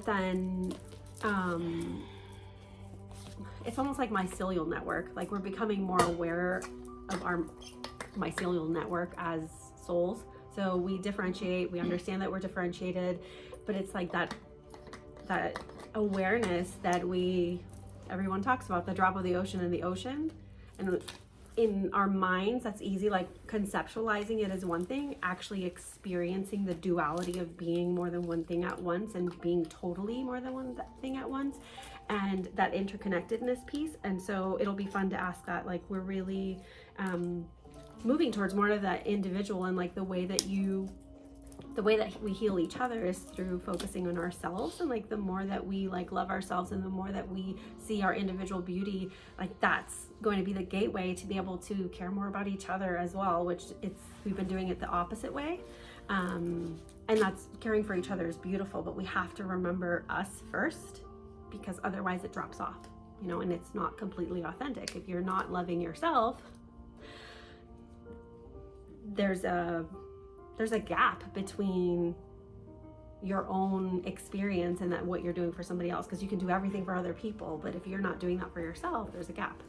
then it's almost like mycelial network. Like we're becoming more aware of our mycelial network as souls. So we differentiate, we understand that we're differentiated, but it's like that awareness that everyone talks about, the drop of the ocean in the ocean. And in our minds, that's easy, like conceptualizing it as one thing, actually experiencing the duality of being more than one thing at once and being totally more than one thing at once, and that interconnectedness piece. And so it'll be fun to ask that, like we're really moving towards more of that individual, and like the way that we heal each other is through focusing on ourselves. And like the more that we like love ourselves and the more that we see our individual beauty, like that's going to be the gateway to be able to care more about each other as well, which we've been doing it the opposite way. And that's caring for each other is beautiful, but we have to remember us first, because otherwise it drops off, and it's not completely authentic. If you're not loving yourself, there's a gap between your own experience and that what you're doing for somebody else, because you can do everything for other people, but if you're not doing that for yourself, there's a gap.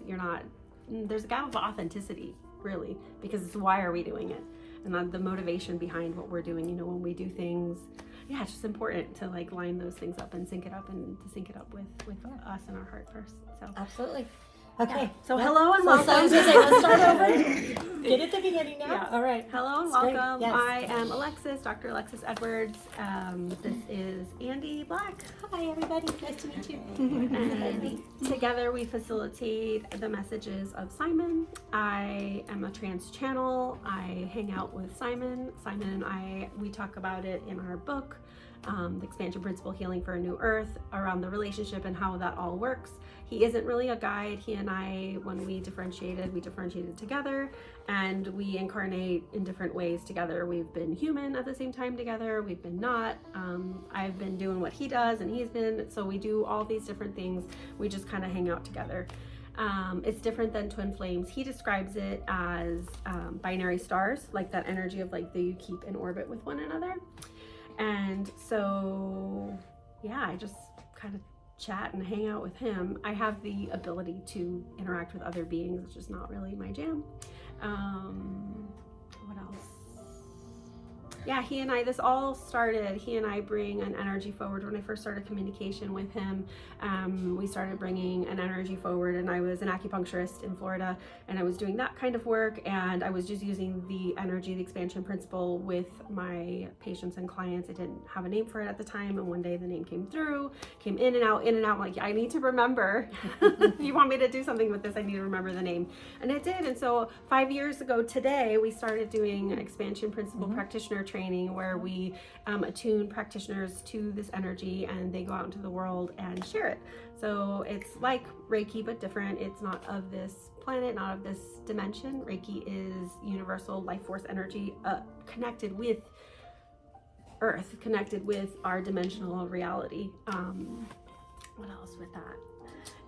There's a gap of authenticity, really, because it's why are we doing it, and the motivation behind what we're doing. When we do things, it's just important to like line those things up and sync it up, and to sync it up with us and our heart first. So absolutely. Okay. Yeah. So hello and welcome. So let's start over. Get at the beginning now. Yeah. All right. Hello and That's welcome. Yes. I am Alexis, Dr. Alexis Edwards. This is Andy Black. Hi, everybody. Nice to meet you. And together we facilitate the messages of Simon. I am a trance channel. I hang out with Simon. Simon and we talk about it in our book, The Expansion Principle, Healing for a New Earth, around the relationship and how that all works. He isn't really a guide. He and I, when we differentiated together, and we incarnate in different ways together. We've been human at the same time together. We've been not. I've been doing what he does and he's been, so we do all these different things. We just kind of hang out together. It's different than twin flames. He describes it as binary stars, like that energy of like you keep in orbit with one another. And so, I just kind of chat and hang out with him. I have the ability to interact with other beings, which is not really my jam. What else? He and I, this all started, he and I bring an energy forward. When I first started communication with him, we started bringing an energy forward, and I was an acupuncturist in Florida, and I was doing that kind of work, and I was just using the energy, the expansion principle with my patients and clients. I didn't have a name for it at the time, and one day the name came in and out. I'm like, I need to remember. If you want me to do something with this, I need to remember the name. And it did. And so 5 years ago today, we started doing an expansion principle practitioner training, where we attune practitioners to this energy, and they go out into the world and share it. So it's like Reiki, but different. It's not of this planet, not of this dimension. Reiki is universal life force energy, connected with Earth, connected with our dimensional reality. What else with that?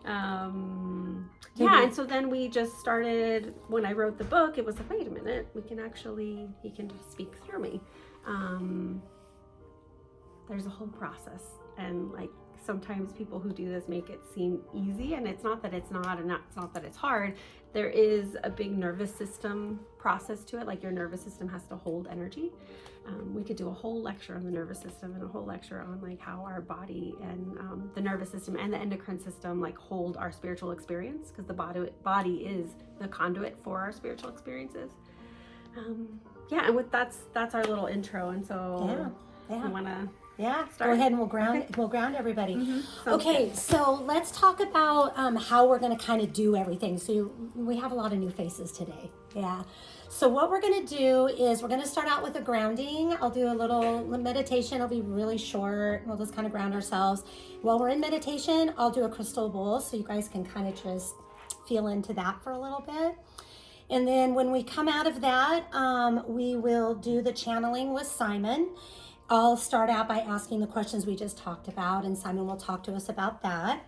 And so then we just started, when I wrote the book, it was like, wait a minute, he can just speak through me. There's a whole process, and like sometimes people who do this make it seem easy, and it's not that it's not, and it's not that it's hard. There is a big nervous system process to it. Like your nervous system has to hold energy. We could do a whole lecture on the nervous system and a whole lecture on like how our body and the nervous system and the endocrine system like hold our spiritual experience, because the body is the conduit for our spiritual experiences. And with that's our little intro, and so we want to start. Go ahead, and we'll ground everybody. Okay, so let's talk about how we're going to kind of do everything. So we have a lot of new faces today. So what we're going to do is we're going to start out with a grounding. I'll do a little meditation. It'll be really short. We'll just kind of ground ourselves. While we're in meditation, I'll do a crystal bowl, so you guys can kind of just feel into that for a little bit. And then when we come out of that, we will do the channeling with Simon. I'll start out by asking the questions we just talked about, and Simon will talk to us about that.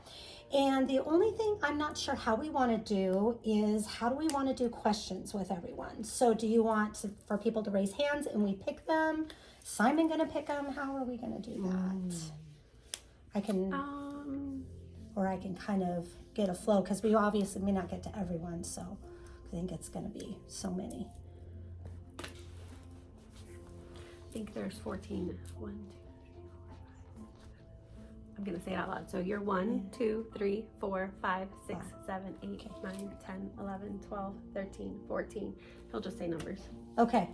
And the only thing I'm not sure how we want to do is, how do we want to do questions with everyone? So do you want for people to raise hands and we pick them? Simon going to pick them? How are we going to do that? I can, or I can kind of get a flow, because we obviously may not get to everyone, so I think it's going to be so many. I think there's 14. 1, 2, 3, 4, 5. I'm gonna say it out loud. So you're 1, 2, 3, 4, 5, 6, 7, 8, 9, 10, 11, 12, 13, 14. He'll just say numbers. Okay.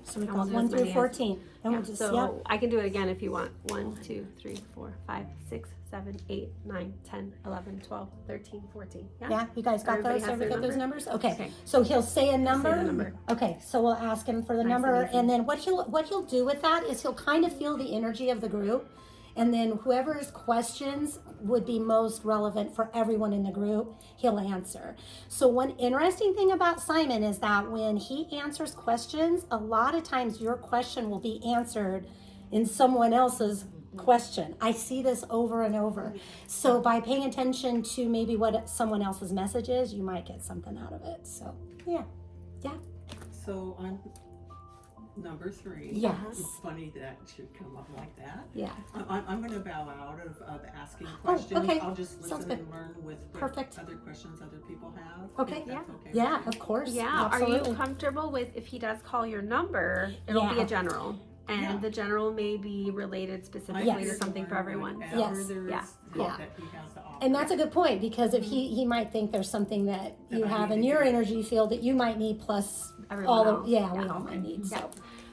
So we And got we'll do 1 as through many as- 14. And Yeah, we'll just, so I can do it again if you want. 1, 2, 3, 4, 5, 6, 7, 8, 9, 10, 11, 12, 13, 14. Yeah, you guys got Everybody those? has Everybody their got those number? numbers? Okay. Okay. So he'll say a number. the number. Okay, so we'll ask him for the Nice and number, easy. and then what he'll do with that is he'll kind of feel the energy of the group, and then whoever's questions would be most relevant for everyone in the group, he'll answer. So one interesting thing about Simon is that when he answers questions, a lot of times your question will be answered in someone else's question. I see this over and over. So by paying attention to maybe what someone else's message is, you might get something out of it. So yeah. So I'm number 3. Yes. It's funny that it should come up like that. Yeah. I'm going to bow out of asking questions. okay. I'll just Sounds listen good. and learn with what Perfect. other questions other people have. Okay. if that's okay Yeah, with you. of course. Yeah. Absolutely. Are you comfortable with if he does call your number, it'll be Yeah. a general. And Yeah. the general may be related specifically Yes. to something for everyone. After Yes. there is Yeah. Yeah. that he has to offer. And that's a good point, because if he might think there's something that you I have need in to your do. energy field that you might need, plus Everyone all else. of, we all might need. Yeah. So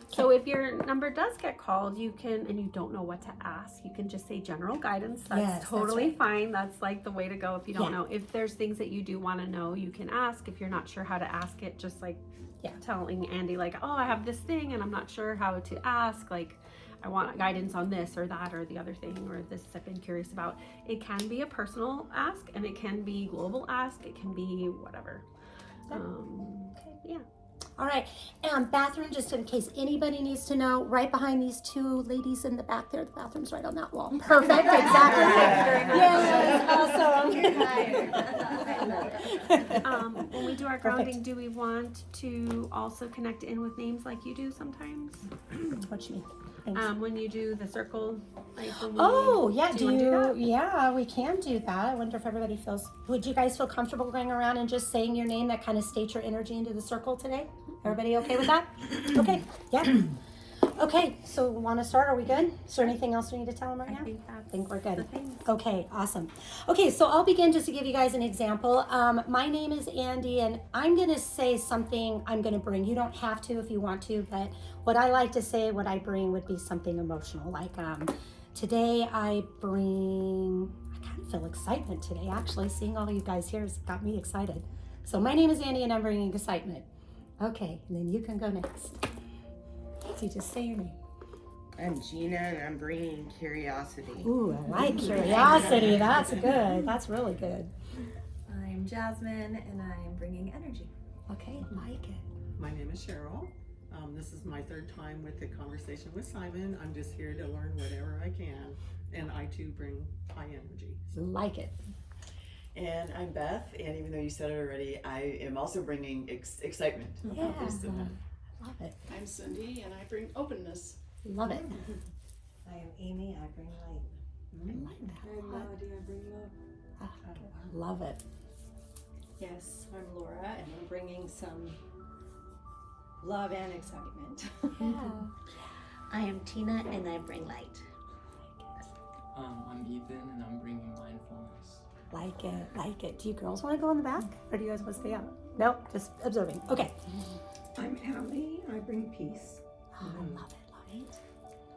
So if your number does get called, you can, and you don't know what to ask, you can just say general guidance. That's Yes, that's totally right. fine. That's like the way to go if you don't Yeah. know. If there's things that you do want to know, you can ask. If you're not sure how to ask it, just like telling Andy, like, oh, I have this thing and I'm not sure how to ask. Like, I want guidance on this or that or the other thing, or this I've been curious about. It can be a personal ask, and it can be global ask. It can be whatever. Yeah. all right, bathroom, just in case anybody needs to know, right behind these 2 ladies in the back there. The bathroom's right on that wall. Perfect, exactly. Yes, awesome. When we do our grounding, do we want to also connect in with names like you do sometimes? What you mean? Thanks. When you do the circle, like when we, Oh, yeah, do you wanna do that? yeah, we can do that. I wonder if everybody would you guys feel comfortable going around and just saying your name that kind of states your energy into the circle today? Everybody okay with that? Okay, yeah. Okay, so want to start? Are we good? Is there anything else we need to tell them right now? I think we're good. Okay, awesome. Okay, so I'll begin just to give you guys an example. My name is Andy, and I'm going to say something I'm going to bring. You don't have to if you want to, but what I like to say, what I bring would be something emotional. Like today I kind of feel excitement today. Actually, seeing all of you guys here has got me excited. So my name is Andy, and I'm bringing excitement. Okay, and then you can go next. So just say your name. I'm Gina, and I'm bringing curiosity. Ooh, I like curiosity. That's good. That's really good. I'm Jasmine, and I'm bringing energy. Okay, like it. My name is Cheryl. This is my 3rd time with the conversation with Simon. I'm just here to learn whatever I can, and I too bring high energy. Like it. And I'm Beth, and even though you said it already, I am also bringing excitement. Yeah. Just so that- Love it. I'm Cindy, and I bring openness. Love it. I am Amy, I bring light. I like that. I'm Melody, I bring love. Love it. Yes, I'm Laura, and I'm bringing some love and excitement. Yeah. I am Tina, and I bring light. I'm Ethan, and I'm bringing mindfulness. Like it. Like it. Do you girls want to go in the back, or do you guys want to stay out? Nope, just observing. Okay. I'm Allie, I bring peace. Oh, I love it. Love it.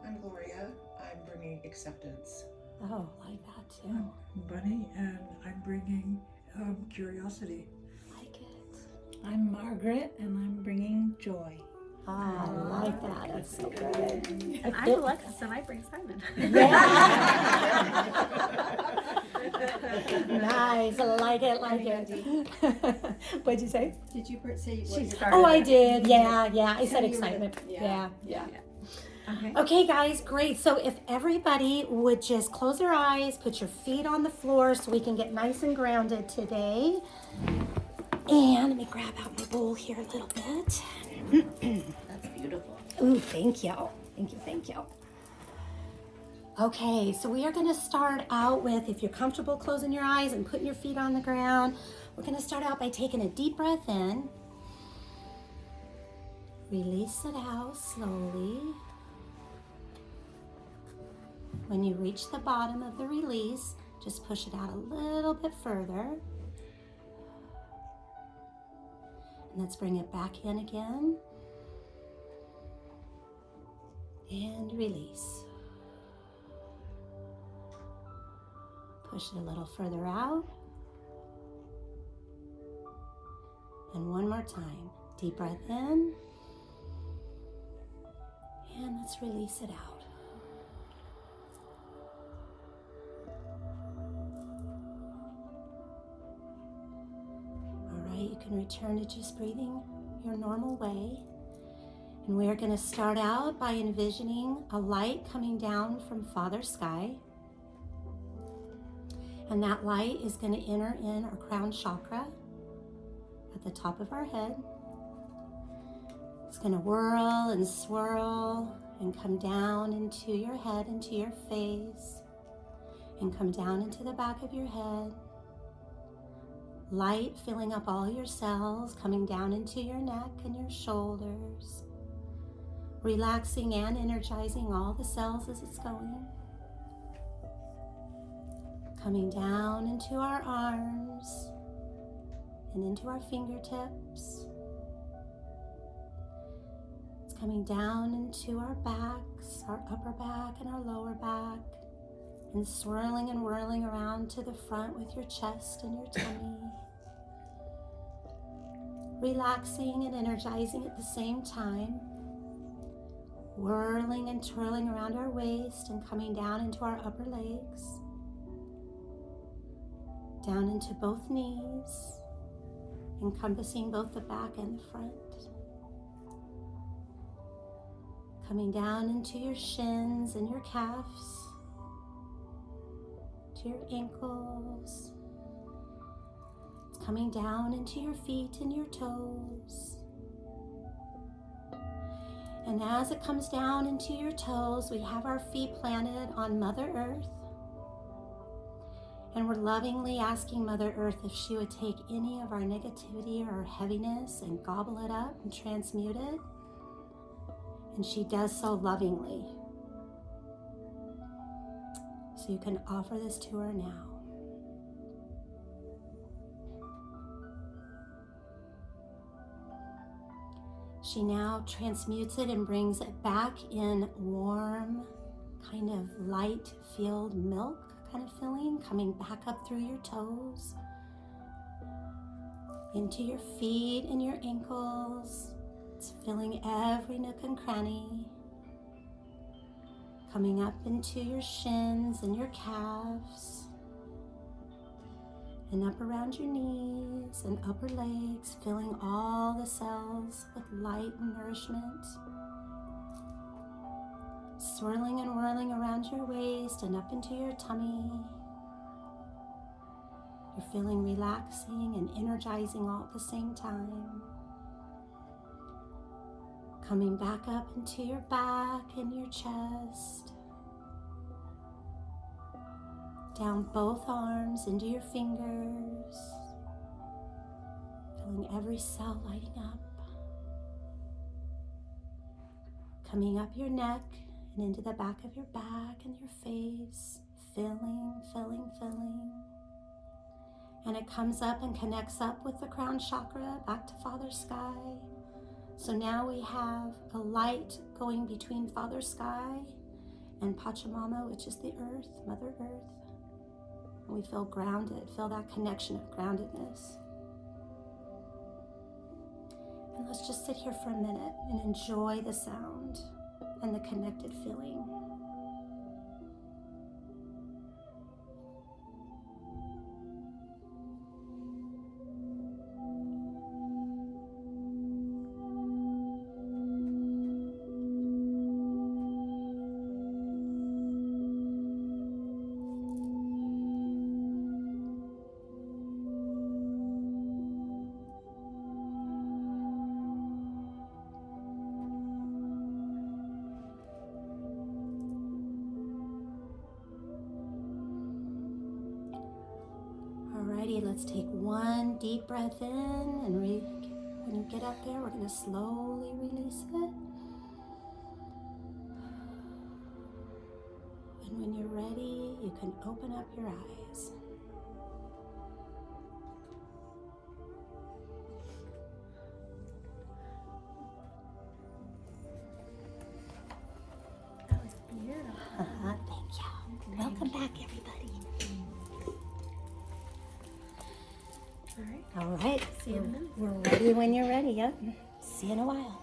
I'm Gloria. I'm bringing acceptance. Oh, like that too. Bunny, and I'm bringing curiosity. Like it. I'm Margaret, and I'm bringing joy. I like that. That's so good. I'm Alexis, and I bring Simon. Nice. I like it. Like it. What'd you say? Did you say She what started. Oh, I it. did. Yeah. I said you were excitement. the- Yeah. Okay. Okay, guys, great. So if everybody would just close their eyes, put your feet on the floor so we can get nice and grounded today. And let me grab out my bowl here a little bit. That's beautiful. Ooh, thank you. Thank you. Okay, so we are going to start out with, if you're comfortable closing your eyes and putting your feet on the ground, we're going to start out by taking a deep breath in. Release it out slowly. When you reach the bottom of the release, just push it out a little bit further. And let's bring it back in again. And release. Push it a little further out. And one more time. Deep breath in. And let's release it out. All right, you can return to just breathing your normal way. And we are going to start out by envisioning a light coming down from Father Sky. And that light is going to enter in our crown chakra at the top of our head. It's going to whirl and swirl and come down into your head, into your face, and come down into the back of your head. Light filling up all your cells, coming down into your neck and your shoulders, relaxing and energizing all the cells as it's going. Coming down into our arms and into our fingertips. It's coming down into our backs, our upper back and our lower back, and swirling and whirling around to the front with your chest and your tummy. Relaxing and energizing at the same time. Whirling and twirling around our waist and coming down into our upper legs. Down into both knees, encompassing both the back and the front. Coming down into your shins and your calves, to your ankles. It's coming down into your feet and your toes. And as it comes down into your toes, we have our feet planted on Mother Earth. And we're lovingly asking Mother Earth if she would take any of our negativity or our heaviness and gobble it up and transmute it. And she does so lovingly. So you can offer this to her now. She now transmutes it and brings it back in warm, kind of light-filled milk kind of feeling, coming back up through your toes, into your feet and your ankles. It's filling every nook and cranny, coming up into your shins and your calves, and up around your knees and upper legs, filling all the cells with light and nourishment. Swirling and whirling around your waist and up into your tummy. You're feeling relaxing and energizing all at the same time. Coming back up into your back and your chest. Down both arms into your fingers. Feeling every cell lighting up. Coming up your neck and into the back of your back and your face, filling. And it comes up and connects up with the crown chakra back to Father Sky. So now we have a light going between Father Sky and Pachamama, which is the earth, Mother Earth. And we feel grounded, feel that connection of groundedness. And let's just sit here for a minute and enjoy the sound and the connected feeling. Alrighty, let's take one deep breath in, and when you get up there, we're going to slowly release it. And when you're ready, you can open up your eyes. That was beautiful. Thank you. Welcome back, everybody. All right. All right. See you in a minute. We're ready when you're ready. Yep. See you in a while.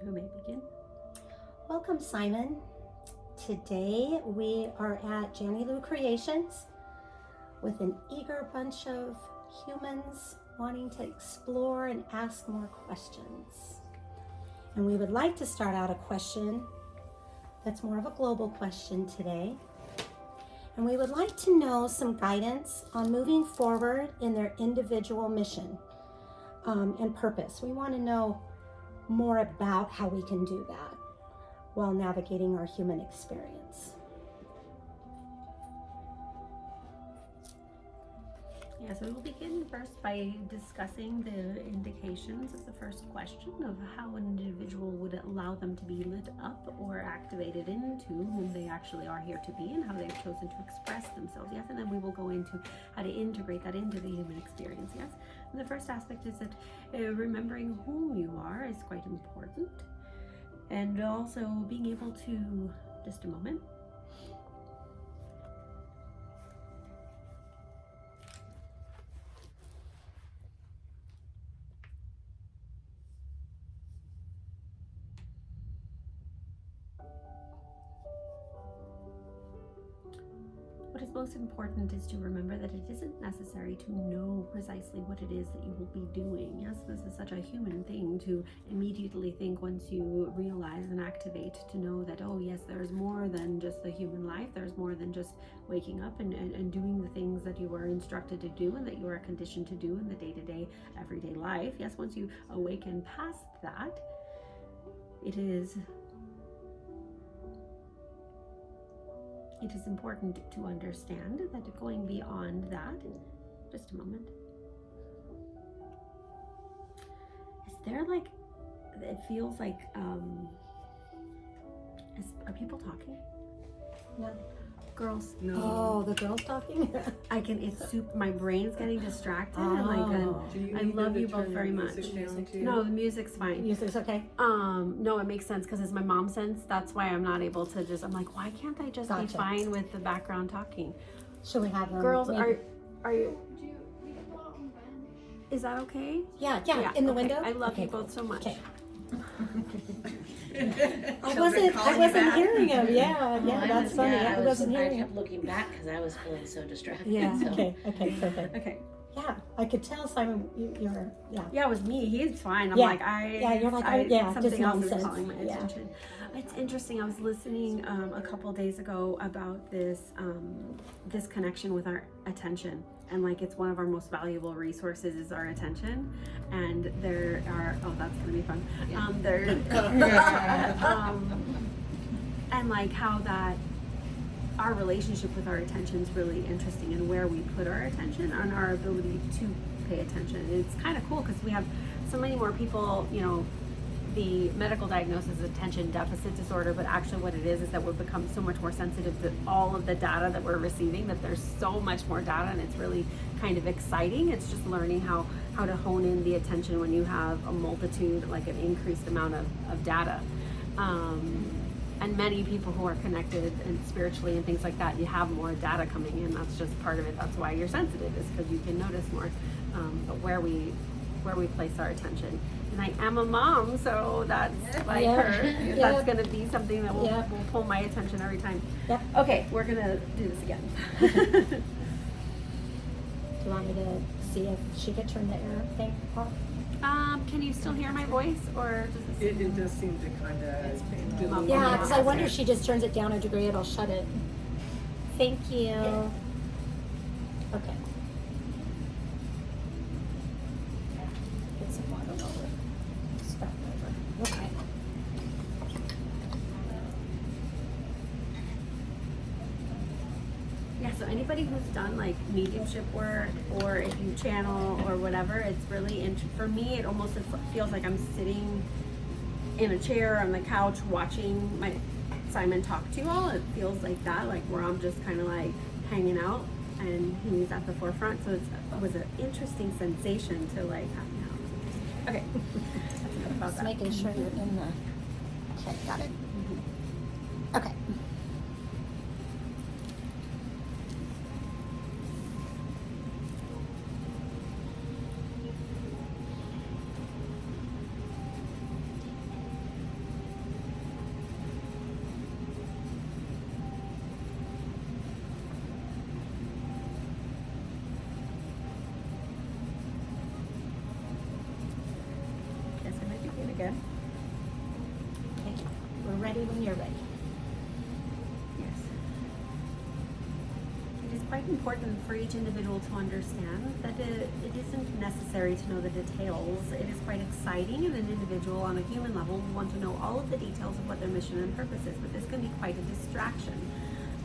Who may begin? Welcome, Simon. Today we are at Jenny Lou Creations with an eager bunch of humans wanting to explore and ask more questions. And we would like to start out a question that's more of a global question today. And we would like to know some guidance on moving forward in their individual mission and purpose. We want to know more about how we can do that while navigating our human experience. Yeah, so we'll begin first by discussing the indications of the first question of how an individual would allow them to be lit up or activated into who they actually are here to be and how they've chosen to express themselves. Yes, and then we will go into how to integrate that into the human experience. Yes, and the first aspect is that remembering who you are is quite important, and also being able to, just a moment. What is most important is to remember that it isn't necessary to know precisely what it is that you will be doing. Yes, this is such a human thing to immediately think once you realize and activate to know that, oh yes, there's more than just the human life. There's more than just waking up and doing the things that you were instructed to do and that you are conditioned to do in the day-to-day, everyday life. Yes, once you awaken past that, it is important to understand that going beyond that, just a moment, is there like, it feels like, are people talking? No. Girls? No. Oh, the girls talking? It's super, my brain's getting distracted and Do I need love them to you both turn very the much. music down too? No, the music's fine. Music's okay? No, it makes sense because it's my mom's sense. That's why I'm not able to I'm like, why can't I just be Gotcha. fine with the background talking? Should we have them? Girls, maybe- are you, is that okay? Yeah, in the okay. window? I love Okay, you both so much. Okay. I wasn't hearing him. Yeah, that's funny. I wasn't I hearing him. kept looking back because I was feeling so distracted. Yeah, so. okay, perfect. Okay. Yeah, I could tell, Simon, you're, Yeah, it was me. He's fine. I'm Yeah. like, You're like, just something else is nonsense. calling my Yeah. attention. It's interesting. I was listening a couple days ago about this this connection with our attention, and like it's one of our most valuable resources is our attention. And there are that's gonna be fun. And like how that our relationship with our attention is really interesting, and where we put our attention and our ability to pay attention. It's kind of cool because we have so many more people, the medical diagnosis is attention deficit disorder, but actually what it is that we've become so much more sensitive to all of the data that we're receiving, that there's so much more data, and it's really kind of exciting. It's just learning how to hone in the attention when you have a multitude, like an increased amount of data. And many people who are connected and spiritually and things like that, you have more data coming in. That's just part of it. That's why you're sensitive, is because you can notice more. But where we place our attention And I am a mom, so that's like Yeah. her. Yeah. That's gonna be something that will, Yeah. will pull my attention every time. Yep. Okay, we're gonna do this again. Do you want me to see if she could turn the air thing off? Can you still hear my voice, or does it? It does seem to kind of. Yeah, because I wonder if she just turns it down a degree, it'll shut it. Thank you. Okay. Get some water while we're starting over. Okay. Yeah, so anybody who's done like mediumship work, or if you channel or whatever, it's really for me, it almost feels like I'm sitting in a chair on the couch watching Simon talk to you all. It feels like that, like where I'm just kind of like hanging out and he's at the forefront. So it was an interesting sensation to like have him out. Okay. That's enough about Just that. making sure you're in the. Okay, got it. Okay. Guess I might begin again. Okay. We're ready when you're ready. Yes. It is quite important for each individual to understand that it isn't necessary to know the details. It is quite exciting, and an individual on a human level will want to know all of the details of what their mission and purpose is, but this can be quite a distraction.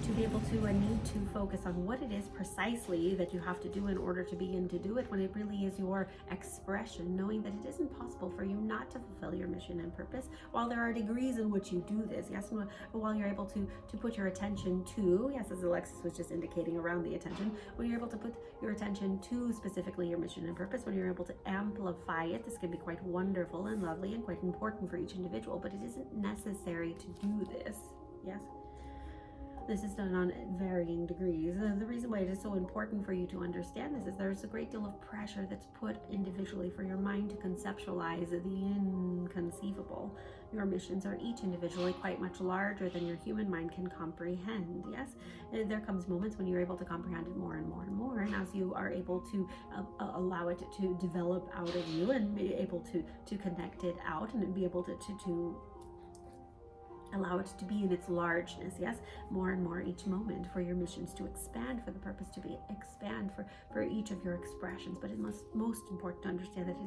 To be able to need to focus on what it is precisely that you have to do in order to begin to do it, when it really is your expression, knowing that it isn't possible for you not to fulfill your mission and purpose. While there are degrees in which you do this, yes, and while you're able to put your attention to, yes, as Alexis was just indicating around the attention, when you're able to put your attention to specifically your mission and purpose, when you're able to amplify it, this can be quite wonderful and lovely and quite important for each individual, but it isn't necessary to do this, yes? This is done on varying degrees. The reason why it is so important for you to understand this is there's a great deal of pressure that's put individually for your mind to conceptualize the inconceivable. Your missions are each individually quite much larger than your human mind can comprehend, yes? There comes moments when you're able to comprehend it more and more and more, and as you are able to allow it to develop out of you and be able to connect it out and be able to allow it to be in its largeness, yes, more and more each moment, for your missions to expand, for the purpose to be expand for each of your expressions. But it must most important to understand that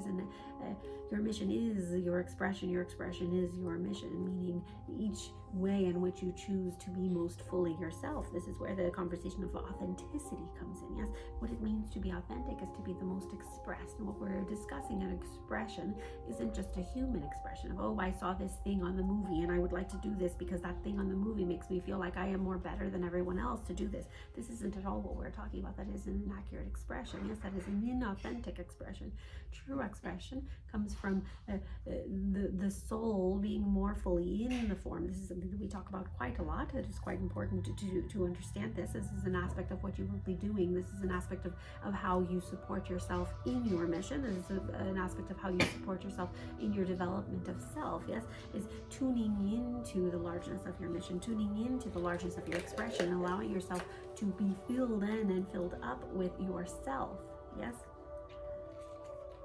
your mission is your expression is your mission, meaning each way in which you choose to be most fully yourself. This is where the conversation of authenticity comes in, yes. What it means to be authentic is to be the most expressed, and what we're discussing, an expression isn't just a human expression of, oh, I saw this thing on the movie and I would like to do this because that thing on the movie makes me feel like I am more better than everyone else to do this. This isn't at all what we're talking about. That is an inaccurate expression. Yes, that is an inauthentic expression. True expression comes from the soul being more fully in the form. This is something that we talk about quite a lot. It is quite important to understand this. This is an aspect of what you will be doing. This is an aspect of how you support yourself in your mission. This is an aspect of how you support yourself in your development of self, yes, is tuning into the largeness of your mission, tuning into the largeness of your expression, allowing yourself to be filled in and filled up with yourself, yes.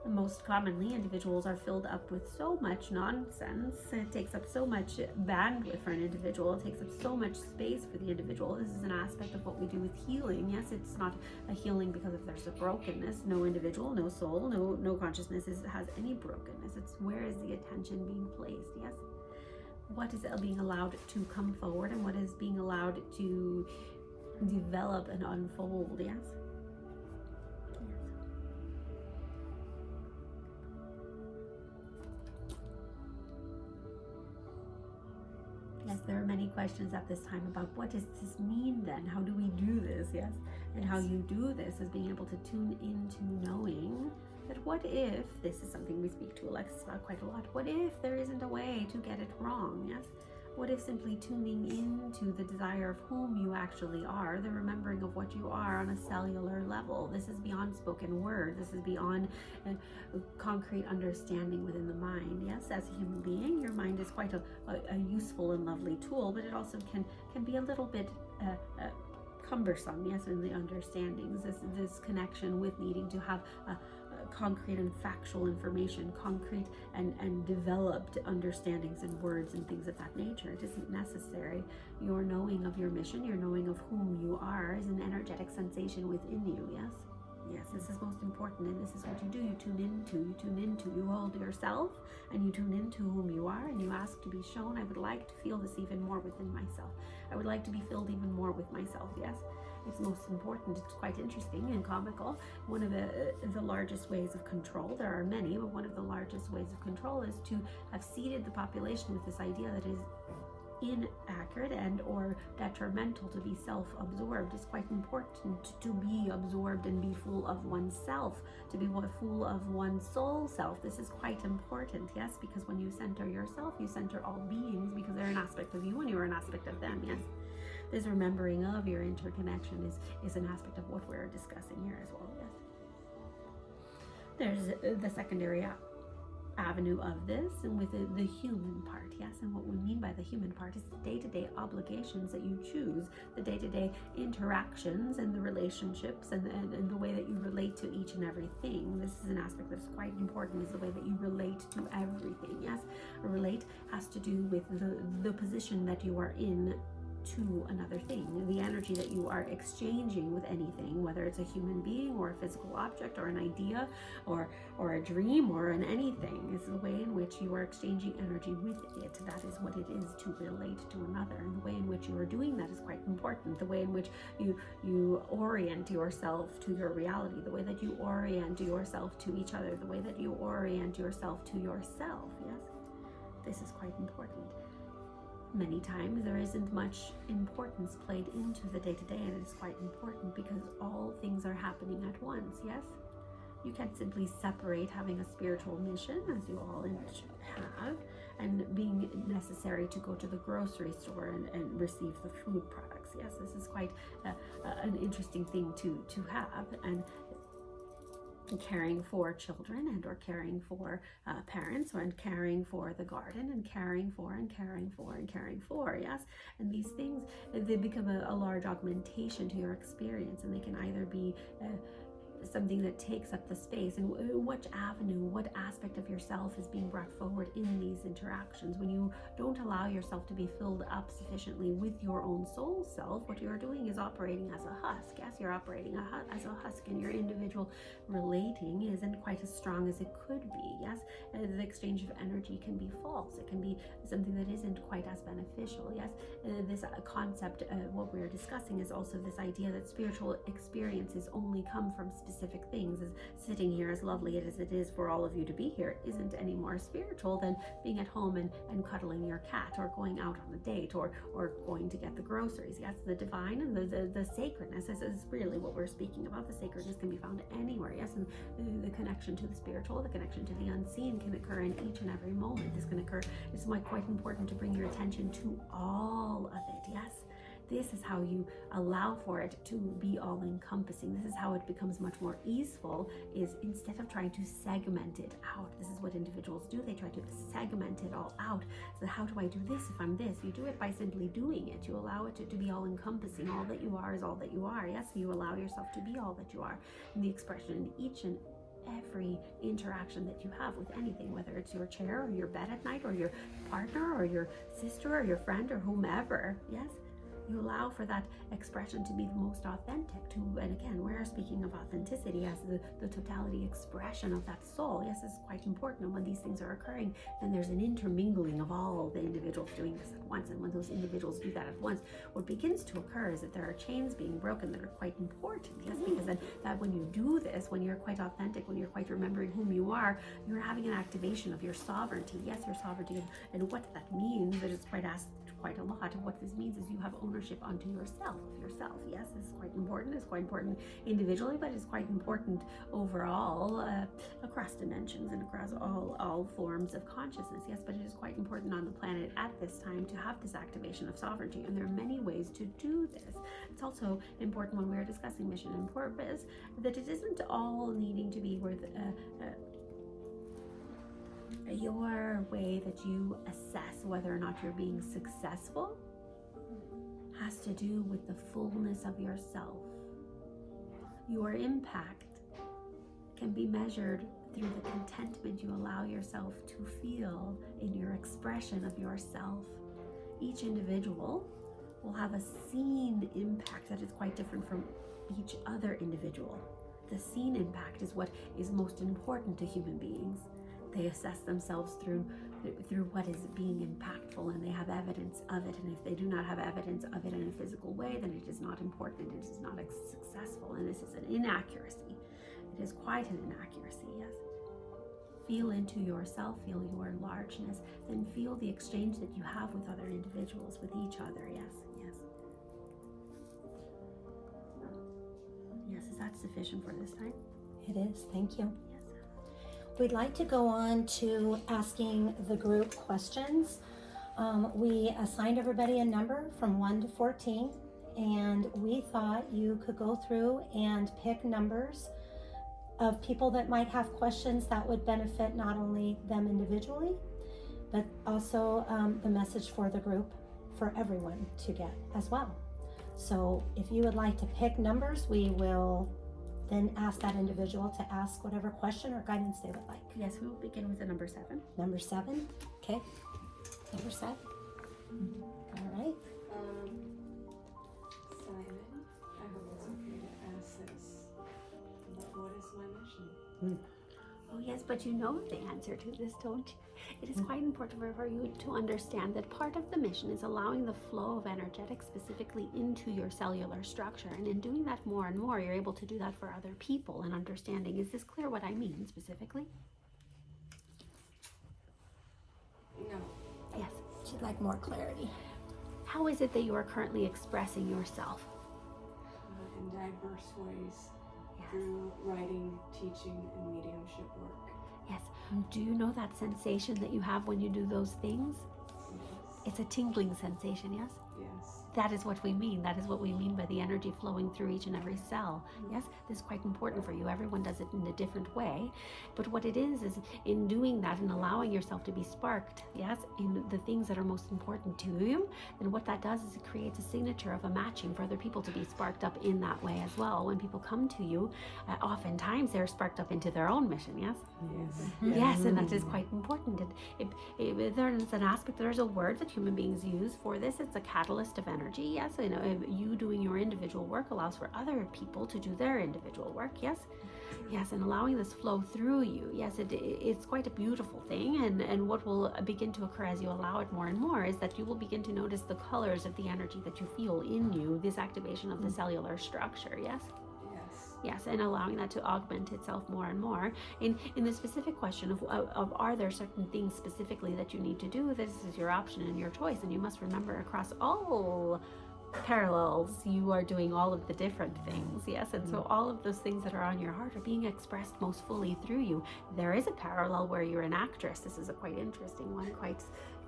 Most commonly, individuals are filled up with so much nonsense. It takes up so much bandwidth for an individual. It takes up so much space for the individual. This is an aspect of what we do with healing. Yes, it's not a healing because if there's a brokenness. No individual, no soul, no consciousness has any brokenness. It's where is the attention being placed, yes? What is being allowed to come forward and what is being allowed to develop and unfold, yes? Yes, there are many questions at this time about what does this mean then? How do we do this? Yes. And how you do this is being able to tune into knowing that what if, this is something we speak to Alexis about quite a lot, what if there isn't a way to get it wrong? Yes. What if simply tuning into the desire of whom you actually are, the remembering of what you are on a cellular level? This is beyond spoken word. This is beyond concrete understanding within the mind. Yes, as a human being, your mind is quite a useful and lovely tool, but it also can be a little bit cumbersome, yes, in the understandings. This connection with needing to have concrete and factual information, concrete and developed understandings and words and things of that nature. It isn't necessary. Your knowing of your mission, your knowing of whom you are, is an energetic sensation within you. Yes. Yes, this is most important, and this is what you do. You tune into, you hold yourself, and you tune into whom you are, and you ask to be shown. I would like to feel this even more within myself. I would like to be filled even more with myself. Yes, it's most important. It's quite interesting and comical. One of the largest ways of control, there are many, but one of the largest ways of control is to have seeded the population with this idea that is inaccurate and or detrimental to be self-absorbed. It's quite important to be absorbed and be full of oneself, to be full of one's soul self. This is quite important, yes, because when you center yourself, you center all beings, because they're an aspect of you and you're an aspect of them. Yes, this remembering of your interconnection is an aspect of what we're discussing here as well. Yes, there's the secondary avenue of this, and with the human part. Yes, and what we mean by the human part is the day-to-day obligations that you choose, the day-to-day interactions and the relationships and the way that you relate to each and everything. This is an aspect that's quite important, is the way that you relate to everything. Yes, relate has to do with the position that you are in to another thing, the energy that you are exchanging with anything, whether it's a human being or a physical object or an idea or a dream or an anything, is the way in which you are exchanging energy with it. That is what it is to relate to another, and the way in which you are doing that is quite important. The way in which you orient yourself to your reality, the way that you orient yourself to each other, the way that you orient yourself to yourself. Yes, this is quite important. Many times there isn't much importance played into the day-to-day, and it is quite important because all things are happening at once. Yes, you can't simply separate having a spiritual mission, as you all have, and being necessary to go to the grocery store and receive the food products. Yes, this is quite an interesting thing to have, and caring for children and or caring for parents, and caring for the garden, and caring for, yes, and these things, they become a large augmentation to your experience, and they can either be something that takes up the space, and which avenue, what aspect of yourself is being brought forward in these interactions. When you don't allow yourself to be filled up sufficiently with your own soul self, what you're doing is operating as a husk. Yes, you're operating as a husk, and your individual relating isn't quite as strong as it could be. Yes, the exchange of energy can be false. It can be something that isn't quite as beneficial. Yes, this concept, what we're discussing, is also this idea that spiritual experiences only come from specific things. Is sitting here, as lovely as it is for all of you to be here, isn't any more spiritual than being at home and cuddling your cat, or going out on a date, or going to get the groceries. Yes, the divine and the sacredness is really what we're speaking about. The sacredness can be found anywhere. Yes, and the connection to the spiritual, the connection to the unseen, can occur in each and every moment. This can occur. It's quite important to bring your attention to all of it. Yes, this is how you allow for it to be all encompassing. This is how it becomes much more easeful, is instead of trying to segment it out. This is what individuals do. They try to segment it all out. So how do I do this if I'm this? You do it by simply doing it. You allow it to be all encompassing. All that you are is all that you are. Yes, you allow yourself to be all that you are. And the expression in each and every interaction that you have with anything, whether it's your chair or your bed at night, or your partner or your sister or your friend or whomever. Yes, you allow for that expression to be the most authentic to, and again, we're speaking of authenticity as the totality expression of that soul. Yes, it's quite important. And when these things are occurring, then there's an intermingling of all the individuals doing this at once. And when those individuals do that at once, what begins to occur is that there are chains being broken that are quite important. Yes, because then that when you do this, when you're quite authentic, when you're quite remembering whom you are, you're having an activation of your sovereignty. Yes, your sovereignty, and what that means, that is quite a lot. And what this means is you have ownership onto yourself. Yes, this is quite important. It's quite important individually, but it's quite important overall across dimensions and across all forms of consciousness. Yes, but it is quite important on the planet at this time to have this activation of sovereignty. And there are many ways to do this. It's also important when we're discussing mission and purpose that it isn't all needing to be worth your way that you assess whether or not you're being successful has to do with the fullness of yourself. Your impact can be measured through the contentment you allow yourself to feel in your expression of yourself. Each individual will have a seen impact that is quite different from each other individual. The seen impact is what is most important to human beings. They assess themselves through what is being impactful, and they have evidence of it. And if they do not have evidence of it in a physical way, then it is not important. It is not successful, and this is an inaccuracy. It is quite an inaccuracy. Yes. Feel into yourself. Feel your largeness. Then feel the exchange that you have with other individuals, with each other. Yes. Yes. Yes. Is that sufficient for this time? It is. Thank you. We'd like to go on to asking the group questions. We assigned everybody a number from 1 to 14, and we thought you could go through and pick numbers of people that might have questions that would benefit not only them individually, but also the message for the group, for everyone to get as well. So if you would like to pick numbers, we will then ask that individual to ask whatever question or guidance they would like. Yes, we will begin with the number 7. Number 7, okay. Number 7. All right. Simon, I hope it's okay to ask this, but what is my mission? Oh yes, but you know the answer to this, don't you? It is quite important for you to understand that part of the mission is allowing the flow of energetics specifically into your cellular structure. And in doing that more and more, you're able to do that for other people and understanding. Is this clear what I mean specifically? No. Yes. She'd like more clarity. How is it that you are currently expressing yourself? In diverse ways, Yes. through writing, teaching, and mediumship work. Yes. Do you know that sensation that you have when you do those things? Yes. It's a tingling sensation, yes? Yes. That is what we mean. That is what we mean by the energy flowing through each and every cell. Yes, this is quite important for you. Everyone does it in a different way. But what it is in doing that and allowing yourself to be sparked, yes, in the things that are most important to you, then what that does is it creates a signature of a matching for other people to be sparked up in that way as well. When people come to you, oftentimes they're sparked up into their own mission, yes? Yes. Yes, and that is quite important. There's an aspect, there's a word that human beings use for this. It's a catalyst of energy. Yes, you doing your individual work allows for other people to do their individual work. Yes, yes, and allowing this flow through you. Yes, it's quite a beautiful thing. And what will begin to occur as you allow it more and more is that you will begin to notice the colors of the energy that you feel in you. This activation of the cellular structure. Yes. Yes, and allowing that to augment itself more and more. In the specific question of are there certain things specifically that you need to do, this is your option and your choice. And you must remember across all parallels, you are doing all of the different things. Yes, and so all of those things that are on your heart are being expressed most fully through you. There is a parallel where you're an actress. This is a quite interesting one,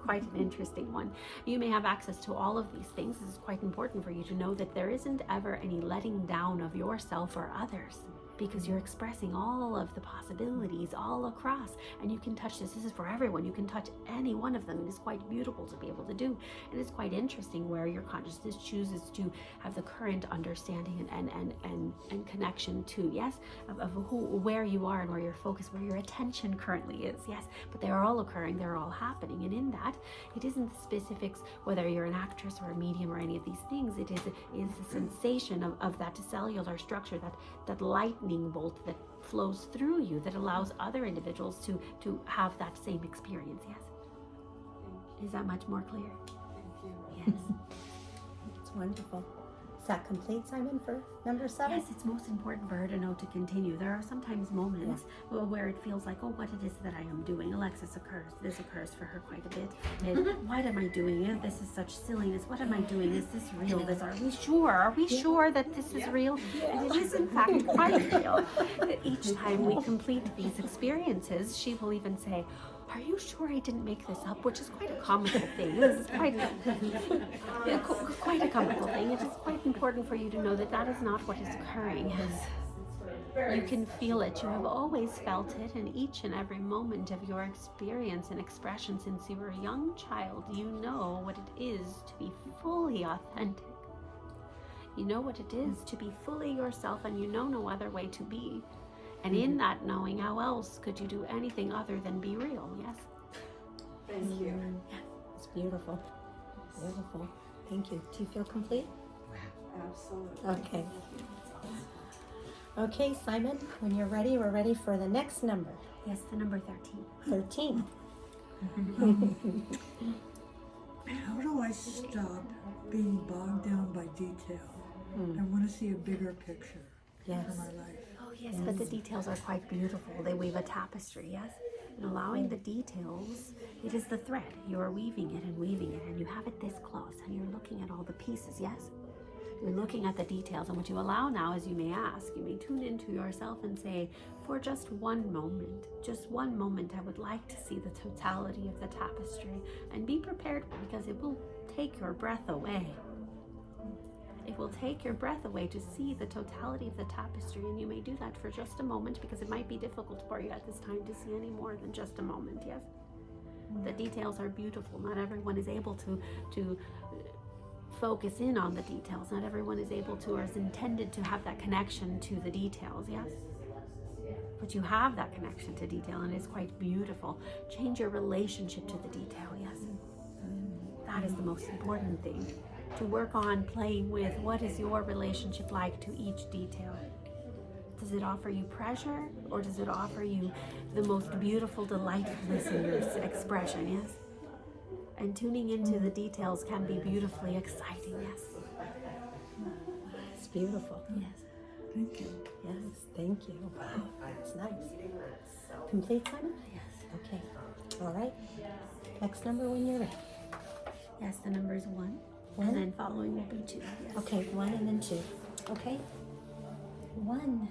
quite an interesting one. You may have access to all of these things. This is quite important for you to know that there isn't ever any letting down of yourself or others, because you're expressing all of the possibilities all across, and you can touch this. This is for everyone. You can touch any one of them. It is quite beautiful to be able to do. It is quite interesting where your consciousness chooses to have the current understanding and connection to, yes, of where you are and where your focus, where your attention currently is, yes. But they are all occurring. They're all happening. And in that, it isn't the specifics, whether you're an actress or a medium or any of these things. It is the sensation of that cellular structure, that lightning bolt that flows through you, that allows other individuals to have that same experience. Yes. Is that much more clear? Thank you. Yes. It's wonderful. that complete, Simon, for number 7? Yes, it's most important for her to know to continue. There are sometimes moments where it feels like, oh, what it is that I am doing. Alexis this occurs for her quite a bit. And what am I doing? This is such silliness. What am I doing? Is this real? Are we sure? Are we sure that this is real? And it is in fact quite real. Each time we complete these experiences, she will even say, are you sure I didn't make this up? Which is quite a comical thing. This is quite a comical thing. It is quite important for you to know that that is not what is occurring. You can feel it. You have always felt it in each and every moment of your experience and expression since you were a young child. You know what it is to be fully authentic. You know what it is to be fully yourself, and you know no other way to be. And in that knowing, how else could you do anything other than be real? Yes? Thank you. It's beautiful. Beautiful. Thank you. Do you feel complete? Absolutely. Okay. Okay, Simon, when you're ready, we're ready for the next number. Yes, the number 13. 13. How do I stop being bogged down by detail? I want to see a bigger picture Yes. for my life. Oh, yes, but the details are quite beautiful. They weave a tapestry, yes? And allowing the details, it is the thread. You are weaving it, and you have it this close, and you're looking at all the pieces, yes? You're looking at the details, and what you allow now is you may ask, you may tune into yourself and say, for just one moment, I would like to see the totality of the tapestry, and be prepared because it will take your breath away. It will take your breath away to see the totality of the tapestry, and you may do that for just a moment because it might be difficult for you at this time to see any more than just a moment, yes? The details are beautiful. Not everyone is able to focus in on the details. Not everyone is able to or is intended to have that connection to the details, yes? But you have that connection to detail, and it's quite beautiful. Change your relationship to the detail, yes? That is the most important thing. To work on playing with what is your relationship like to each detail. Does it offer you pleasure, or does it offer you the most beautiful delightfulness in your expression, yes? And tuning into the details can be beautifully exciting, yes? It's beautiful. Yes. Thank you. Yes, thank you. Wow, that's nice. Complete, Simon? Yes. Okay. All right. Next number when you're ready. Yes, the number is 1. One? And then following will be 2. Yes. Okay, 1 and then 2. Okay. 1.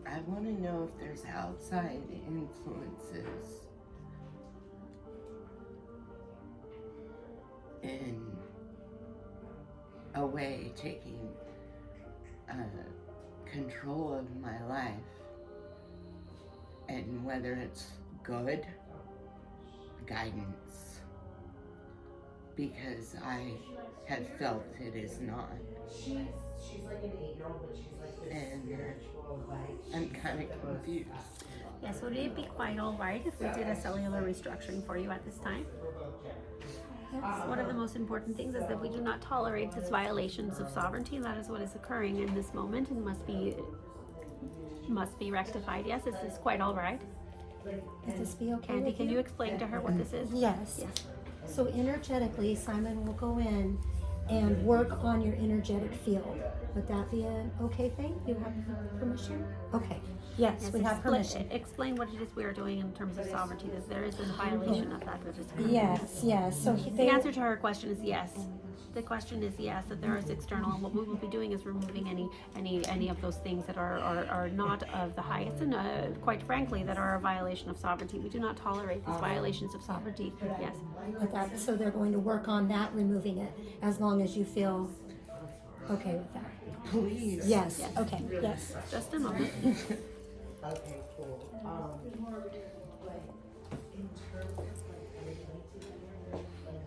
I want to know if there's outside influences in a way taking control of my life, and whether it's good guidance, because I have felt it is not. She's like an 8-year-old, but she's like this And spiritual, like I'm kind of confused. Yes, would it be quite all right if we did a cellular restructuring for you at this time? Yes. One of the most important things is that we do not tolerate these violations of sovereignty. That is what is occurring in this moment and must be rectified. Yes, is this quite all right? Does this be okay Andy, with can you explain to her what this is? Yes. Yes. So energetically, Simon will go in and work on your energetic field. Would that be an okay thing? You have permission? Okay. Yes, we have permission. Explain what it is we are doing in terms of sovereignty. There is a violation of that which is occurring. Yes. So The answer to her question is yes. The question is yes, that there is external, and what we will be doing is removing any of those things that are not of the highest, and quite frankly, that are a violation of sovereignty. We do not tolerate these violations of sovereignty. Yes. So they're going to work on that, removing it, as long as you feel okay with that. Please. Yes. Okay. Yes. Just a moment. okay, cool.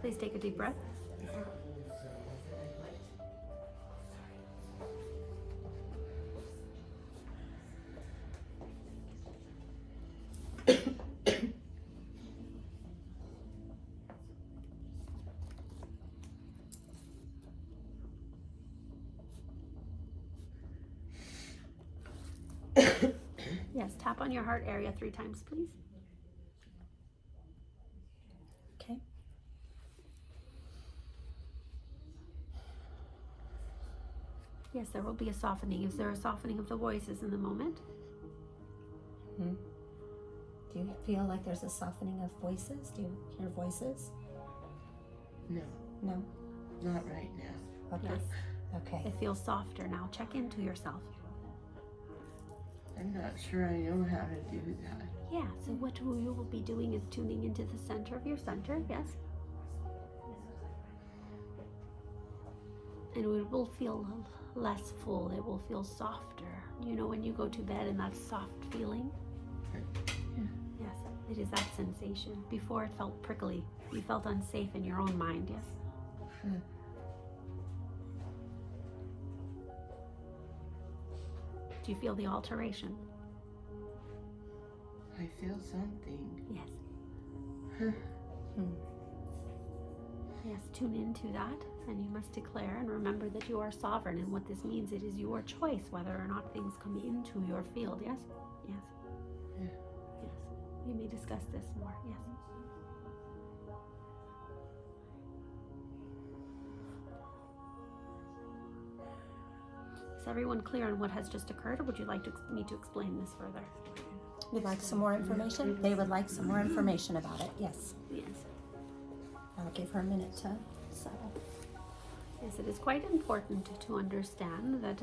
Please take a deep breath. Yes, tap on your heart area 3 times, please. Okay. Yes, there will be a softening. Is there a softening of the voices in the moment? Hmm. Do you feel like there's a softening of voices? Do you hear voices? No, No? not right now. Okay. Yes. Okay. It feels softer now. Check into yourself. I'm not sure I know how to do that. Yeah, so what you will be doing is tuning into the center of your center, yes? And it will feel less full. It will feel softer. You know when you go to bed and that soft feeling? Yes, it is that sensation. Before it felt prickly. You felt unsafe in your own mind, yes? Do you feel the alteration? I feel something. Yes. Yes, tune into that, and you must declare and remember that you are sovereign, and what this means, it is your choice whether or not things come into your field, yes? Yes. Yeah. Yes. You may discuss this more, yes. Is everyone clear on what has just occurred, or would you like me to explain this further? You'd like some more information? They would like some more information about it, yes. Yes. I'll give her a minute to settle. Yes, it is quite important to understand that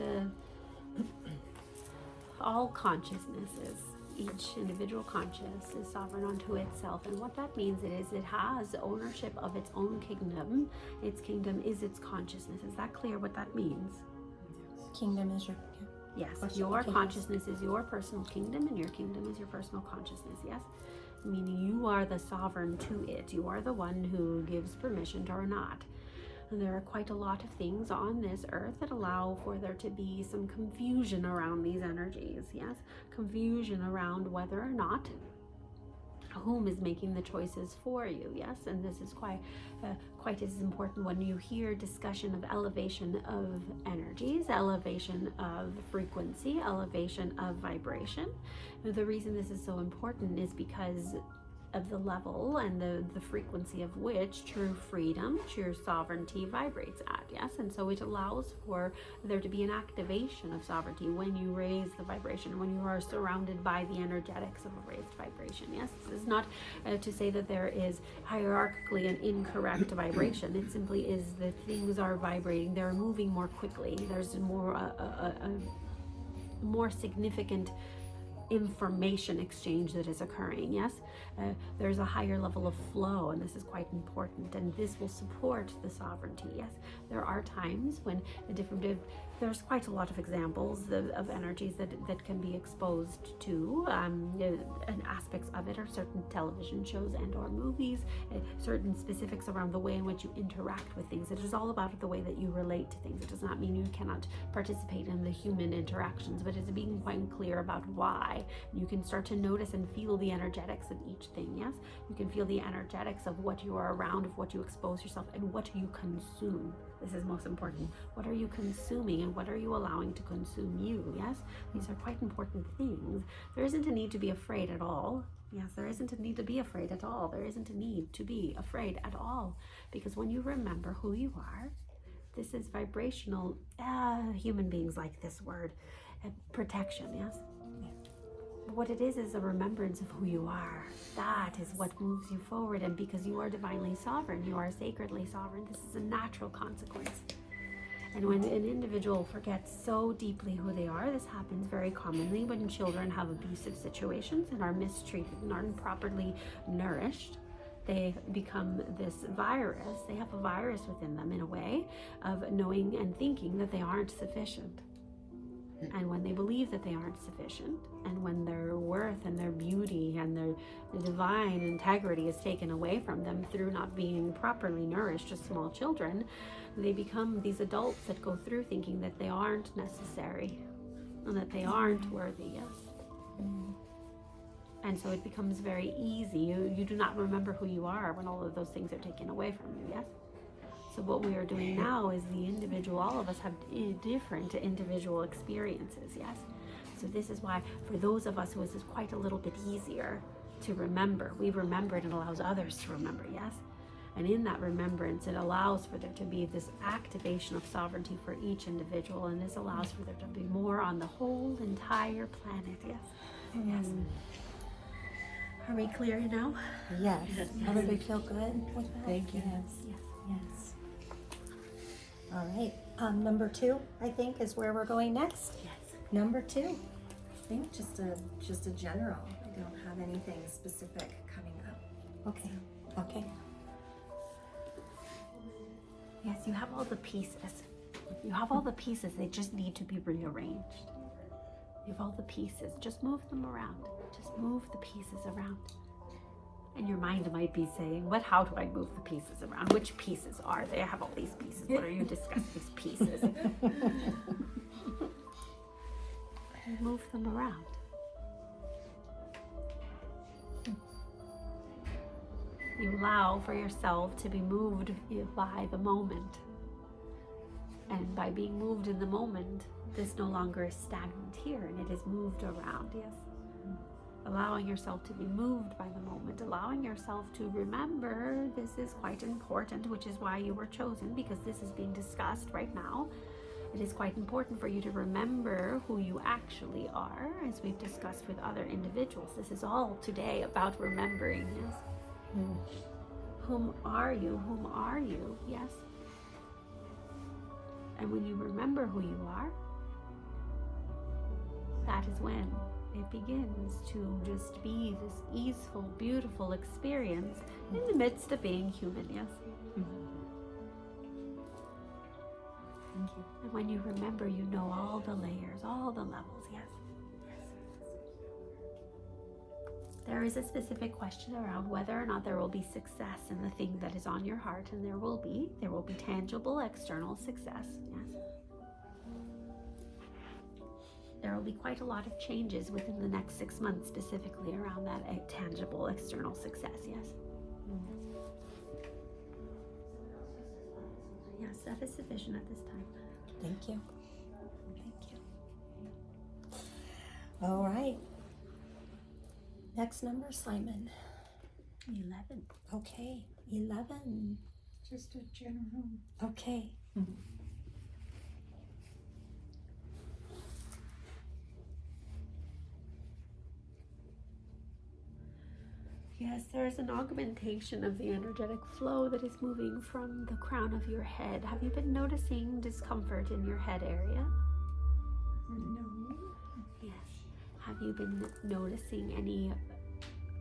all consciousnesses, each individual conscious is sovereign unto itself, and what that means is it has ownership of its own kingdom. Its kingdom is its consciousness. Is that clear what that means? Kingdom is your... Yes, What's your your kingdom? consciousness is your personal kingdom, and your kingdom is your personal consciousness, yes? Meaning you are the sovereign to it. You are the one who gives permission or not. And there are quite a lot of things on this earth that allow for there to be some confusion around these energies, yes? Confusion around whether or not whom is making the choices for you, yes? And this is quite as important when you hear discussion of elevation of energies, elevation of frequency, elevation of vibration. The reason this is so important is because of the level and the frequency of which true freedom, true sovereignty vibrates at, yes? And so it allows for there to be an activation of sovereignty when you raise the vibration, when you are surrounded by the energetics of a raised vibration, yes? This is not to say that there is hierarchically an incorrect vibration. It simply is that things are vibrating, they're moving more quickly, there's more a more significant information exchange that is occurring, yes? There's a higher level of flow, and this is quite important, and this will support the sovereignty, yes? There are times when there's quite a lot of examples of energies that can be exposed to, and aspects of it are certain television shows and or movies, certain specifics around the way in which you interact with things. It is all about the way that you relate to things. It does not mean you cannot participate in the human interactions, but it's being quite clear about why. You can start to notice and feel the energetics of each thing, yes? You can feel the energetics of what you are around, of what you expose yourself, and what you consume. This is most important. What are you consuming, and what are you allowing to consume you, yes? These are quite important things. There isn't a need to be afraid at all. Yes, there isn't a need to be afraid at all. There isn't a need to be afraid at all. Because when you remember who you are, this is vibrational. Human beings like this word. Protection, yes? What it is a remembrance of who you are. That is what moves you forward, and because you are divinely sovereign, you are sacredly sovereign, this is a natural consequence. And when an individual forgets so deeply who they are, this happens very commonly when children have abusive situations and are mistreated and aren't properly nourished. They become this virus. They have a virus within them, in a way, of knowing and thinking that they aren't sufficient. And when they believe that they aren't sufficient, and when their worth and their beauty and their divine integrity is taken away from them through not being properly nourished as small children, they become these adults that go through thinking that they aren't necessary and that they aren't worthy, yes? And so it becomes very easy. You do not remember who you are when all of those things are taken away from you, yes? So what we are doing now is the individual, all of us have different individual experiences, yes? So this is why, for those of us who is quite a little bit easier to remember, we remember it and allows others to remember, yes? And in that remembrance, it allows for there to be this activation of sovereignty for each individual, and this allows for there to be more on the whole entire planet, yes? Yes. Are we clear now? Yes. Everybody feel good with that? Thank you. Yes. Yes. All right. Number 2, I think, is where we're going next. Yes. Number 2. I think just a general. I don't have anything specific coming up. Okay. Okay. Yes, you have all the pieces. You have all the pieces. They just need to be rearranged. You have all the pieces. Just move them around. Just move the pieces around. And your mind might be saying, how do I move the pieces around? Which pieces are they? I have all these pieces. What are you discussing these pieces? Move them around. You allow for yourself to be moved by the moment. And by being moved in the moment, this no longer is stagnant here, and it is moved around, yes? Allowing yourself to be moved by the moment, allowing yourself to remember this is quite important, which is why you were chosen, because this is being discussed right now. It is quite important for you to remember who you actually are, as we've discussed with other individuals. This is all today about remembering, yes? Whom are you? Whom are you? Yes. And when you remember who you are, that is when it begins to just be this easeful, beautiful experience in the midst of being human, yes? Thank you. And when you remember, you know all the layers, all the levels, yes? There is a specific question around whether or not there will be success in the thing that is on your heart, and there will be tangible external success, yes? There will be quite a lot of changes within the next 6 months, specifically around that tangible external success, yes? Yes, that is sufficient at this time. Thank you. Thank you. All right. Next number, Simon. 11. Okay, 11. Just a general. Okay. Yes, there is an augmentation of the energetic flow that is moving from the crown of your head. Have you been noticing discomfort in your head area? No. Yes. Have you been noticing any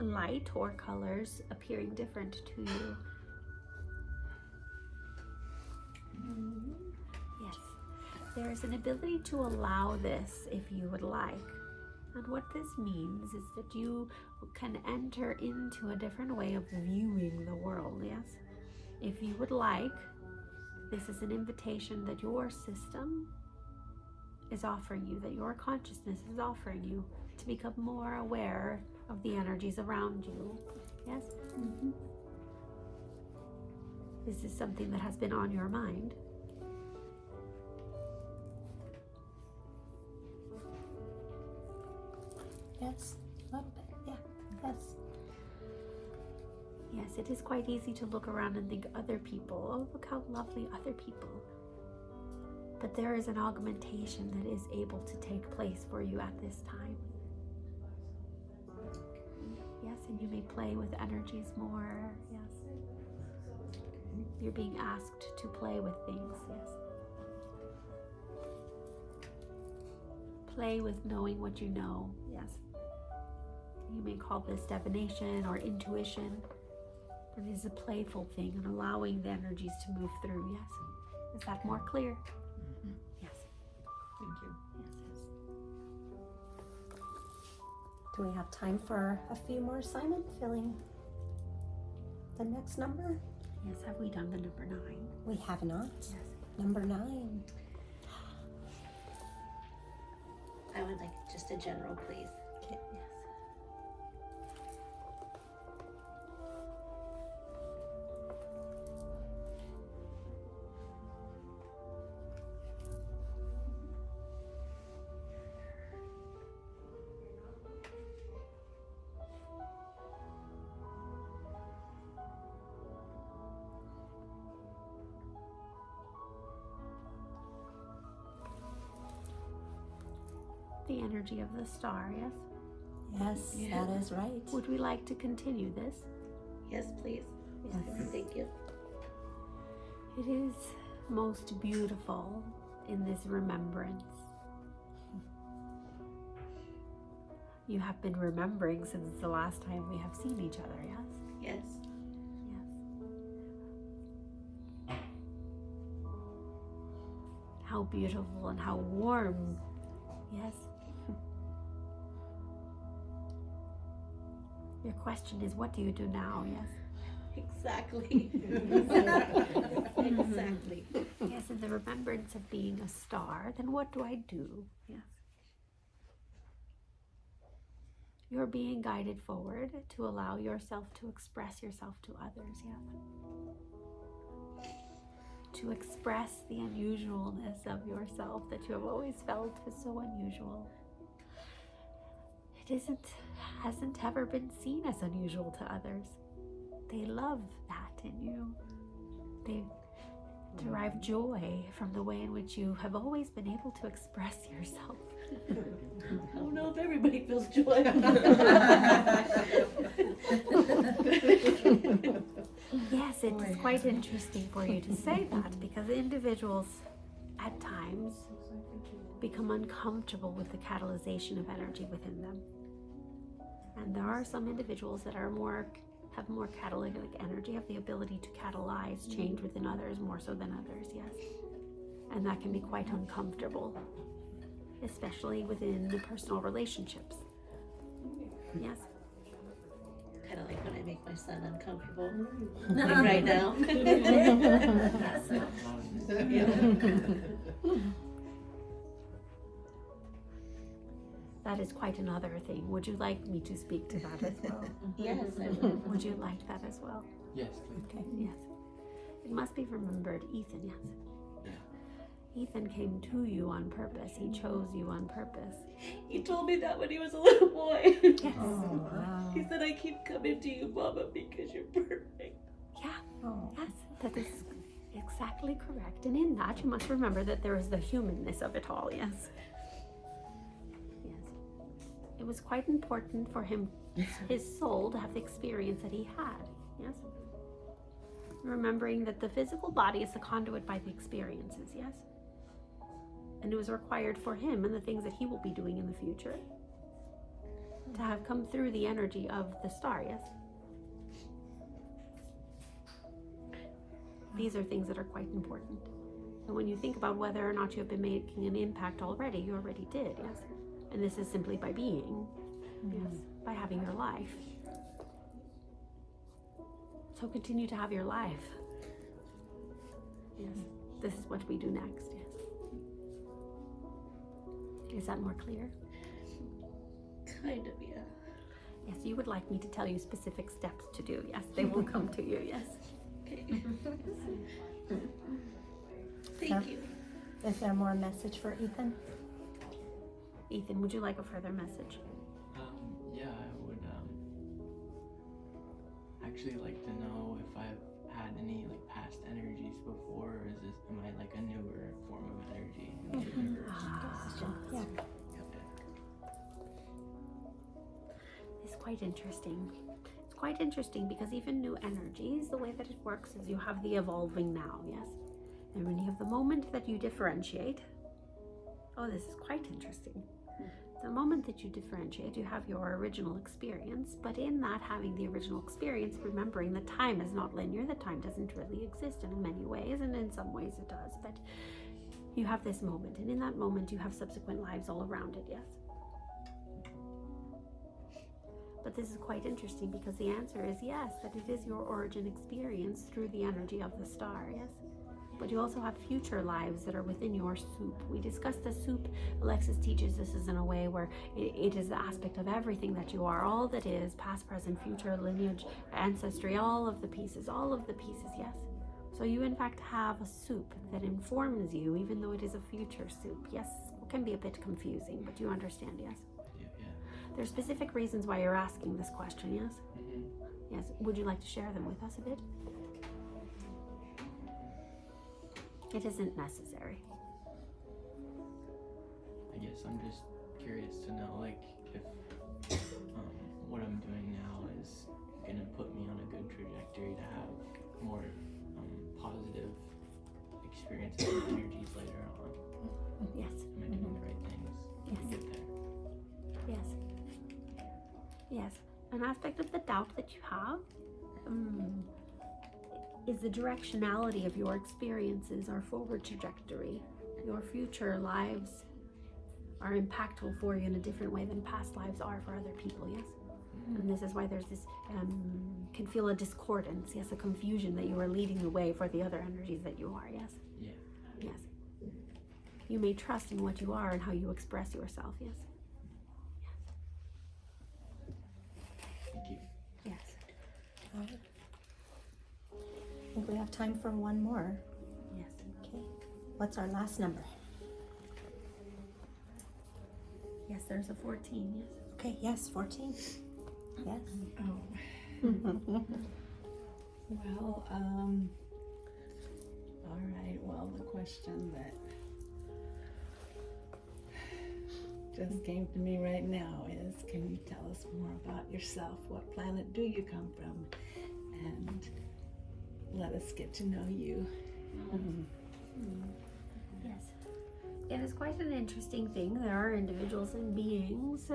light or colors appearing different to you? Yes. There is an ability to allow this if you would like. And what this means is that you can enter into a different way of viewing the world, yes? If you would like, this is an invitation that your system is offering you, that your consciousness is offering you to become more aware of the energies around you, yes? This is something that has been on your mind. Yes, a little bit. Yeah, yes. Yes, it is quite easy to look around and think other people. Oh, look how lovely other people. But there is an augmentation that is able to take place for you at this time. Yes, and you may play with energies more. Yes. You're being asked to play with things. Yes. Play with knowing what you know. Yes. You may call this divination or intuition. But it is a playful thing and allowing the energies to move through. Yes. Is that more clear? Yes. Thank you. Yes. Do we have time for a few more, Simon? Filling the next number? Yes. Have we done the number 9? We have not. Yes. Number 9. I would like just a general, please. Okay. Yes. the energy of the star, yes? Yes, that is right. Would we like to continue this? Yes, please. Yes. Thank you. It is most beautiful in this remembrance. You have been remembering since the last time we have seen each other, yes? Yes. Yes. How beautiful and how warm, yes? Your question is, what do you do now, yes? Exactly. Exactly. Yes, in the remembrance of being a star, then what do I do? Yes. You're being guided forward to allow yourself to express yourself to others, yes? To express the unusualness of yourself that you have always felt was so unusual. It hasn't ever been seen as unusual to others. They love that in you. They derive joy from the way in which you have always been able to express yourself. I don't know if everybody feels joy. Yes, it is quite interesting for you to say that, because individuals at times become uncomfortable with the catalyzation of energy within them. And there are some individuals that have more catalytic energy, have the ability to catalyze change within others more so than others, yes. And that can be quite uncomfortable, especially within the personal relationships. Yes. Kind of like when I make my son uncomfortable, like right now. That is quite another thing. Would you like me to speak to that as well? Yes, I would. Would you like that as well? Yes, please. Okay, yes. It must be remembered, Ethan, yes. Yeah. Ethan came to you on purpose. He chose you on purpose. He told me that when he was a little boy. Yes. Oh, wow. He said, I keep coming to you, Mama, because you're perfect. Yeah. Oh. Yes, that is exactly correct. And in that, you must remember that there is the humanness of it all, yes. Yes. It was quite important for him, his soul, to have the experience that he had, yes. Remembering that the physical body is the conduit by the experiences, yes. And it was required for him and the things that he will be doing in the future to have come through the energy of the star, yes. These are things that are quite important. And when you think about whether or not you have been making an impact already, you already did, yes. And this is simply by being, yes, by having your life. So continue to have your life. Yes, this is what we do next, yes. Is that more clear? Kind of, yeah. Yes, you would like me to tell you specific steps to do. Yes, they will come to you, yes. Okay. Thank you. Is there more message for Ethan? Ethan, would you like a further message? Yeah, I would actually like to know if I've had any like past energies before, or am I like a newer form of energy in the universe? Yeah. It's quite interesting. It's quite interesting because even new energies, the way that it works is you have the evolving now, yes? And when you have the moment that you differentiate, oh, this is quite interesting. The moment that you differentiate, you have your original experience, but in that having the original experience, remembering that time is not linear, that time doesn't really exist in many ways, and in some ways it does, but you have this moment, and in that moment you have subsequent lives all around it, yes? But this is quite interesting because the answer is yes, that it is your origin experience through the energy of the star, yes? But you also have future lives that are within your soup. We discussed the soup. Alexis teaches this is in a way where it is the aspect of everything that you are, all that is, past, present, future, lineage, ancestry, all of the pieces, yes? So you in fact have a soup that informs you, even though it is a future soup. Yes, it can be a bit confusing, but you understand, yes? Yeah. There's specific reasons why you're asking this question, yes? Mm-hmm. Yes, would you like to share them with us a bit? It isn't necessary. I guess I'm just curious to know, like, if what I'm doing now is gonna put me on a good trajectory to have more positive experiences and energies later on. Yes. Am I doing the right things to get there? Yes. Yes. An aspect of the doubt that you have is the directionality of your experiences, our forward trajectory. Your future lives are impactful for you in a different way than past lives are for other people, yes? And this is why there's this, can feel a discordance, yes, a confusion that you are leading the way for the other energies that you are, yes? Yeah. Yes. You may trust in what you are and how you express yourself, yes? Thank you. Yes. All right. I think we have time for one more. Yes. Okay. What's our last number? Yes, there's a 14, yes? Okay, yes, 14. Yes. Well, all right. Well, the question that just came to me right now is, can you tell us more about yourself? What planet do you come from? And let us get to know you. Yes. It is quite an interesting thing. There are individuals and beings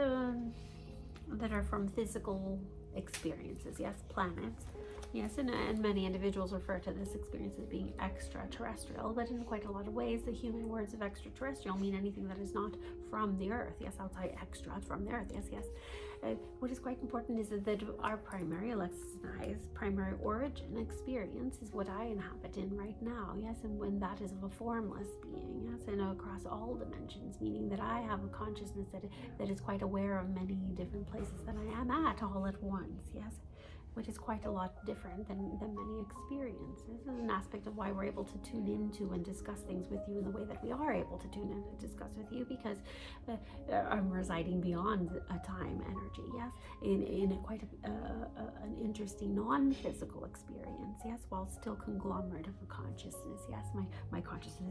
that are from physical experiences, yes, planets. Yes, and many individuals refer to this experience as being extraterrestrial, but in quite a lot of ways, the human words of extraterrestrial mean anything that is not from the earth, yes, outside extra from the earth, yes, yes. What is quite important is that our primary, Alexis and I's primary origin experience is what I inhabit in right now, yes, and when that is of a formless being, yes, and across all dimensions, meaning that I have a consciousness that is quite aware of many different places that I am at all at once, yes, which is quite a lot different than many experiences. This is an aspect of why we're able to tune into and discuss things with you in the way that we are able to tune in and discuss with you, because I'm residing beyond a time energy, yes, in a quite an interesting non-physical experience, yes, while still conglomerate of a consciousness, yes. My consciousness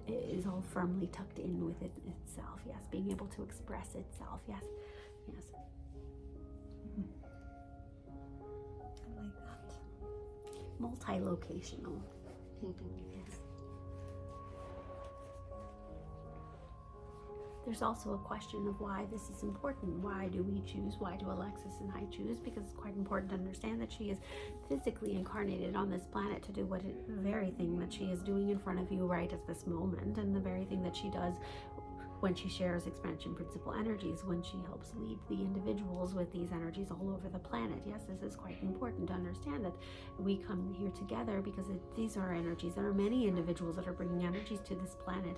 is all firmly tucked in with itself, yes, being able to express itself, yes, yes. I like that. Multi-locational. Yes. There's also a question of why this is important. Why do we choose? Why do Alexis and I choose? Because it's quite important to understand that she is physically incarnated on this planet to do the very thing that she is doing in front of you right at this moment, and the very thing that she does when she shares expansion principle energies, when she helps lead the individuals with these energies all over the planet. Yes, this is quite important to understand, that we come here together because these are energies. There are many individuals that are bringing energies to this planet.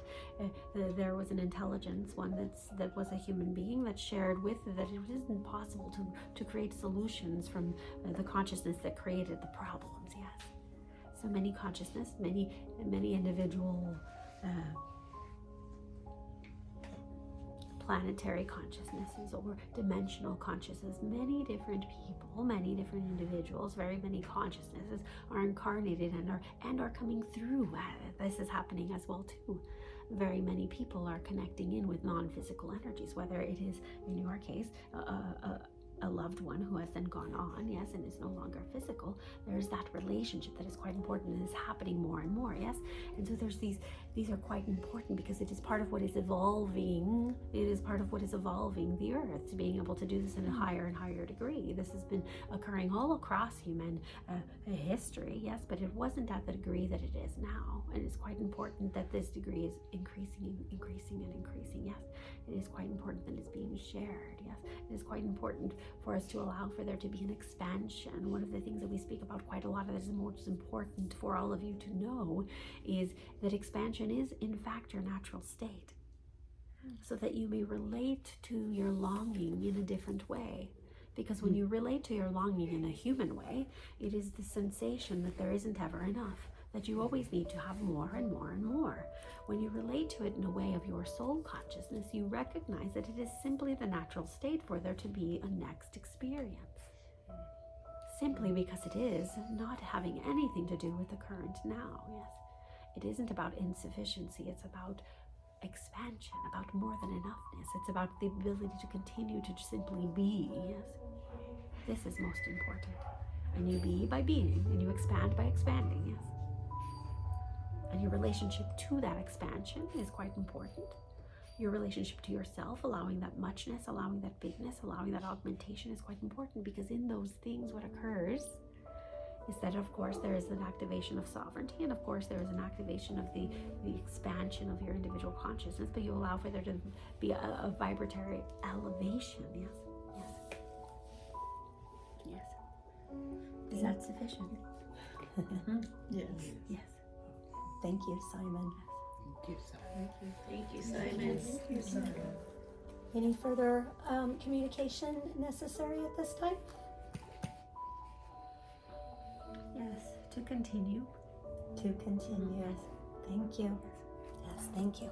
There was an intelligence, one that was a human being, that shared with that it isn't possible to create solutions from the consciousness that created the problems. Yes, so many consciousness, many individual planetary consciousnesses or dimensional consciousness, many different people, many different individuals, very many consciousnesses are incarnated and are coming through. This is happening as well too. Very many people are connecting in with non-physical energies, whether it is, in your case, a loved one who has then gone on, yes, and is no longer physical. There's that relationship that is quite important and is happening more and more, yes. And so there's these are quite important because it is part of what is evolving. It is part of what is evolving the earth, being able to do this in a higher and higher degree. This has been occurring all across human history, yes, but it wasn't at the degree that it is now. And it's quite important that this degree is increasing and increasing and increasing, yes. It is quite important that it's being shared, yes. It is quite important for us to allow for there to be an expansion. One of the things that we speak about quite a lot that is most important for all of you to know is that expansion is in fact your natural state, so that you may relate to your longing in a different way. Because when you relate to your longing in a human way, it is the sensation that there isn't ever enough, that you always need to have more and more and more. When you relate to it in a way of your soul consciousness, you recognize that it is simply the natural state for there to be a next experience. Simply because it is, not having anything to do with the current now, yes. It isn't about insufficiency, it's about expansion, about more than enoughness. It's about the ability to continue to simply be. Yes, this is most important. And you be by being, and you expand by expanding. Yes, and your relationship to that expansion is quite important. Your relationship to yourself, allowing that muchness, allowing that bigness, allowing that augmentation is quite important, because in those things what occurs is that, of course, there is an activation of sovereignty, and of course there is an activation of the expansion of your individual consciousness, but you allow for there to be a vibratory elevation. Yes, yes, yes. Is that sufficient? Yes. Yes. Thank you, Simon. Thank you, Simon. Any further communication necessary at this time? Yes, to continue. To continue. Yes. Thank you. Yes, thank you.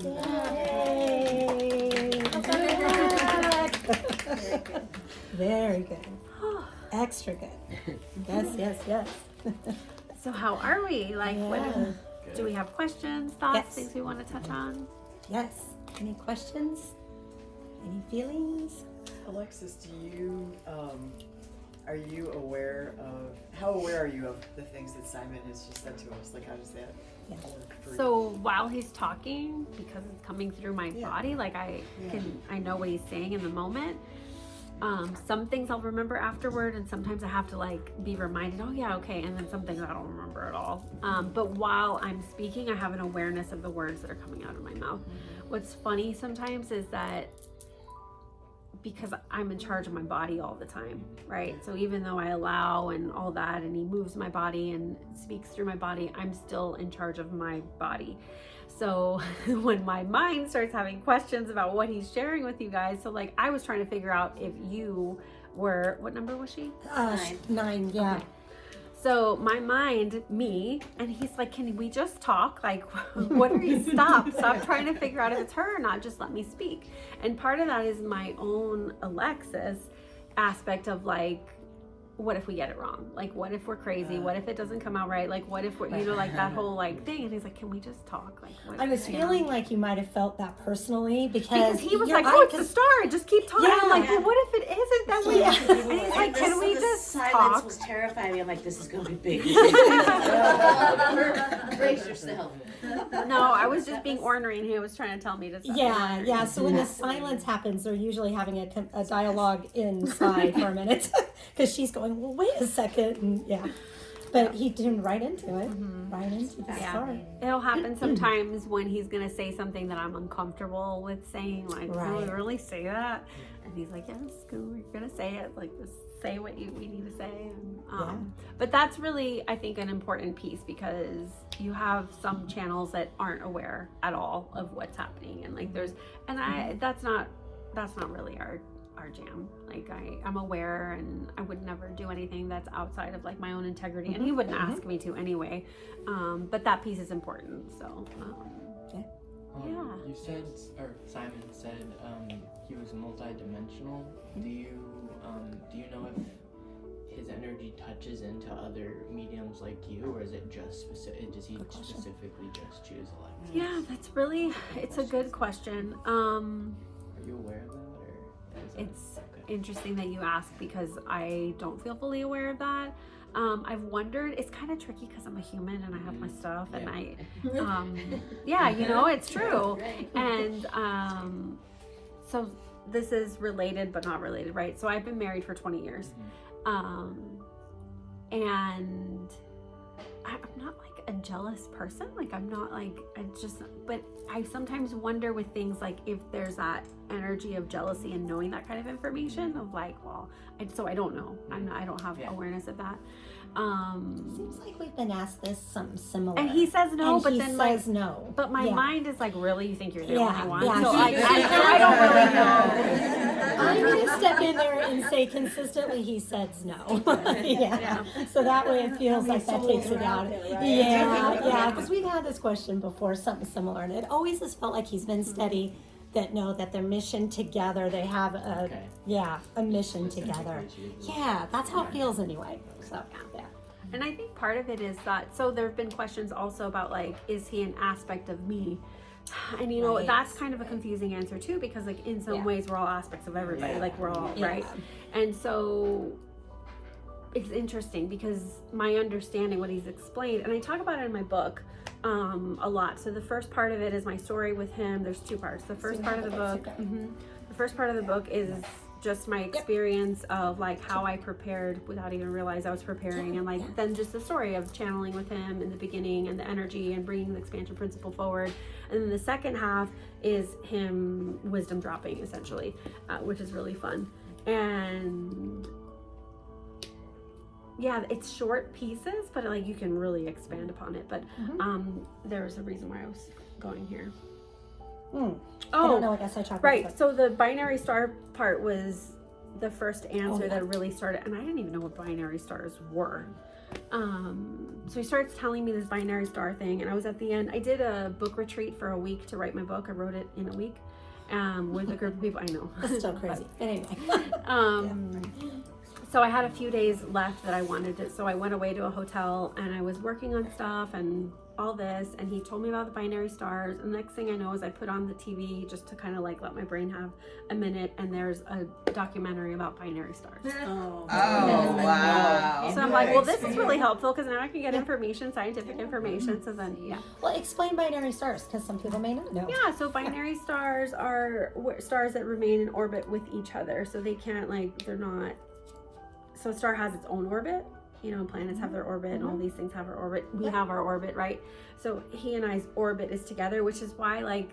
Yay! Very good. Extra good. Yes, yes, yes. So how are we? Like, Yeah. what do we have questions, thoughts, Yes. things we want to touch on? Yes. Any questions? Any feelings? Alexis, do you are you aware of how aware are you of the things that Simon has just said to us? Like, how does that work for you? So while he's talking, because it's coming through my Yeah. body, like I know what he's saying in the moment. Some things I'll remember afterward, and sometimes I have to like be reminded, oh yeah, okay, and then some things I don't remember at all. But while I'm speaking, I have an awareness of the words that are coming out of my mouth. What's funny sometimes is that because I'm in charge of my body all the time, right? So even though I allow and all that, and he moves my body and speaks through my body, I'm still in charge of my body. So when my mind starts having questions about what he's sharing with you guys, so like I was trying to figure out if you were, what number was she? 9, yeah. Okay. So my mind, me, and he's like, can we just talk? Like, what are you? Stop trying to figure out if it's her or not. Just let me speak. And part of that is my own Alexis aspect of like, what if we get it wrong? Like, what if we're crazy? What if it doesn't come out right? Like, what if we're, you know, like that whole like thing. And he's like, can we just talk? Like, what, I was feeling like you might have felt that personally because he was your like, eye- oh, it's a star. Just keep talking. Yeah. I'm like, well, what if it isn't that way? And he's like, can we the just silence talk? was terrifying me. I'm like, this is gonna be big. Brace yourself. No, I was just being ornery, and he was trying to tell me to stop. Yeah. So when the silence happens, they're usually having a dialogue inside for a minute because she's going, well, wait a second, and yeah. But he tuned right into it, right into the story. It'll happen sometimes when he's gonna say something that I'm uncomfortable with saying, like, can we really say that? And he's like, yes, we're gonna say it. Like, just say what we need to say. And, but that's really, I think, an important piece because you have some channels that aren't aware at all of what's happening, and like that's not really our jam. Like I'm aware, and I would never do anything that's outside of like my own integrity, and he wouldn't ask me to anyway. But that piece is important. So you said, or Simon said, he was multidimensional. Do you know if his energy touches into other mediums like you, or is it just specific? Does he specifically just choose Alexis? Yeah, it's a good question. Are you aware of that? It's interesting that you ask because I don't feel fully aware of that. I've wondered, it's kind of tricky because I'm a human and I have my stuff and I, you know, it's true. And so this is related but not related, right? So I've been married for 20 years. And I'm not like a jealous person. Like I'm not like, but I sometimes wonder with things like if there's that energy of jealousy and knowing that kind of information of like, well, so I don't know. I don't have awareness of that. Seems like we've been asked this something similar. And he says no, and but he then says no. But my mind is like, really? You think you're the only one? Yeah. So I don't really know. I'm going to step in there and say consistently he says no. So that way it feels like that takes it out. Yeah, because we've had this question before, something similar, and it always has felt like he's been steady. That their mission together, they have a mission together. Yeah, that's how it feels anyway. So And I think part of it is that, so there have been questions also about like, is he an aspect of me? And you know, Right. that's kind of a confusing answer too, because like in some ways we're all aspects of everybody, like we're all, right? And so it's interesting because my understanding, what he's explained, and I talk about it in my book a lot. So the first part of it is my story with him. There's two parts. The first part of the book, the first part of the book is just my experience of like how I prepared without even realize I was preparing, and like then just the story of channeling with him in the beginning and the energy and bringing the expansion principle forward. And then the second half is him wisdom dropping essentially, which is really fun. And yeah, it's short pieces, but like you can really expand upon it. But there's a reason why I was going here. I don't know, I guess I talked right. about So the binary star part was the first answer that really started, and I didn't even know what binary stars were. So he starts telling me this binary star thing, and I was at the end. I did a book retreat for a week to write my book. I wrote it in a week with a group of people. I know. That's still crazy. But anyway. So I had a few days left that I wanted to, so I went away to a hotel and I was working on stuff and all this, and he told me about the binary stars, and the next thing I know is I put on the TV just to kind of like let my brain have a minute, and there's a documentary about binary stars. Oh, wow. So I'm like, well, this is really helpful because now I can get information, scientific information. So then, Well, explain binary stars because some people may not know. Yeah, so binary stars are stars that remain in orbit with each other. So they can't they're not, so a star has its own orbit. You know, planets have their orbit and all these things have our orbit. We have our orbit, right? So he and I's orbit is together, which is why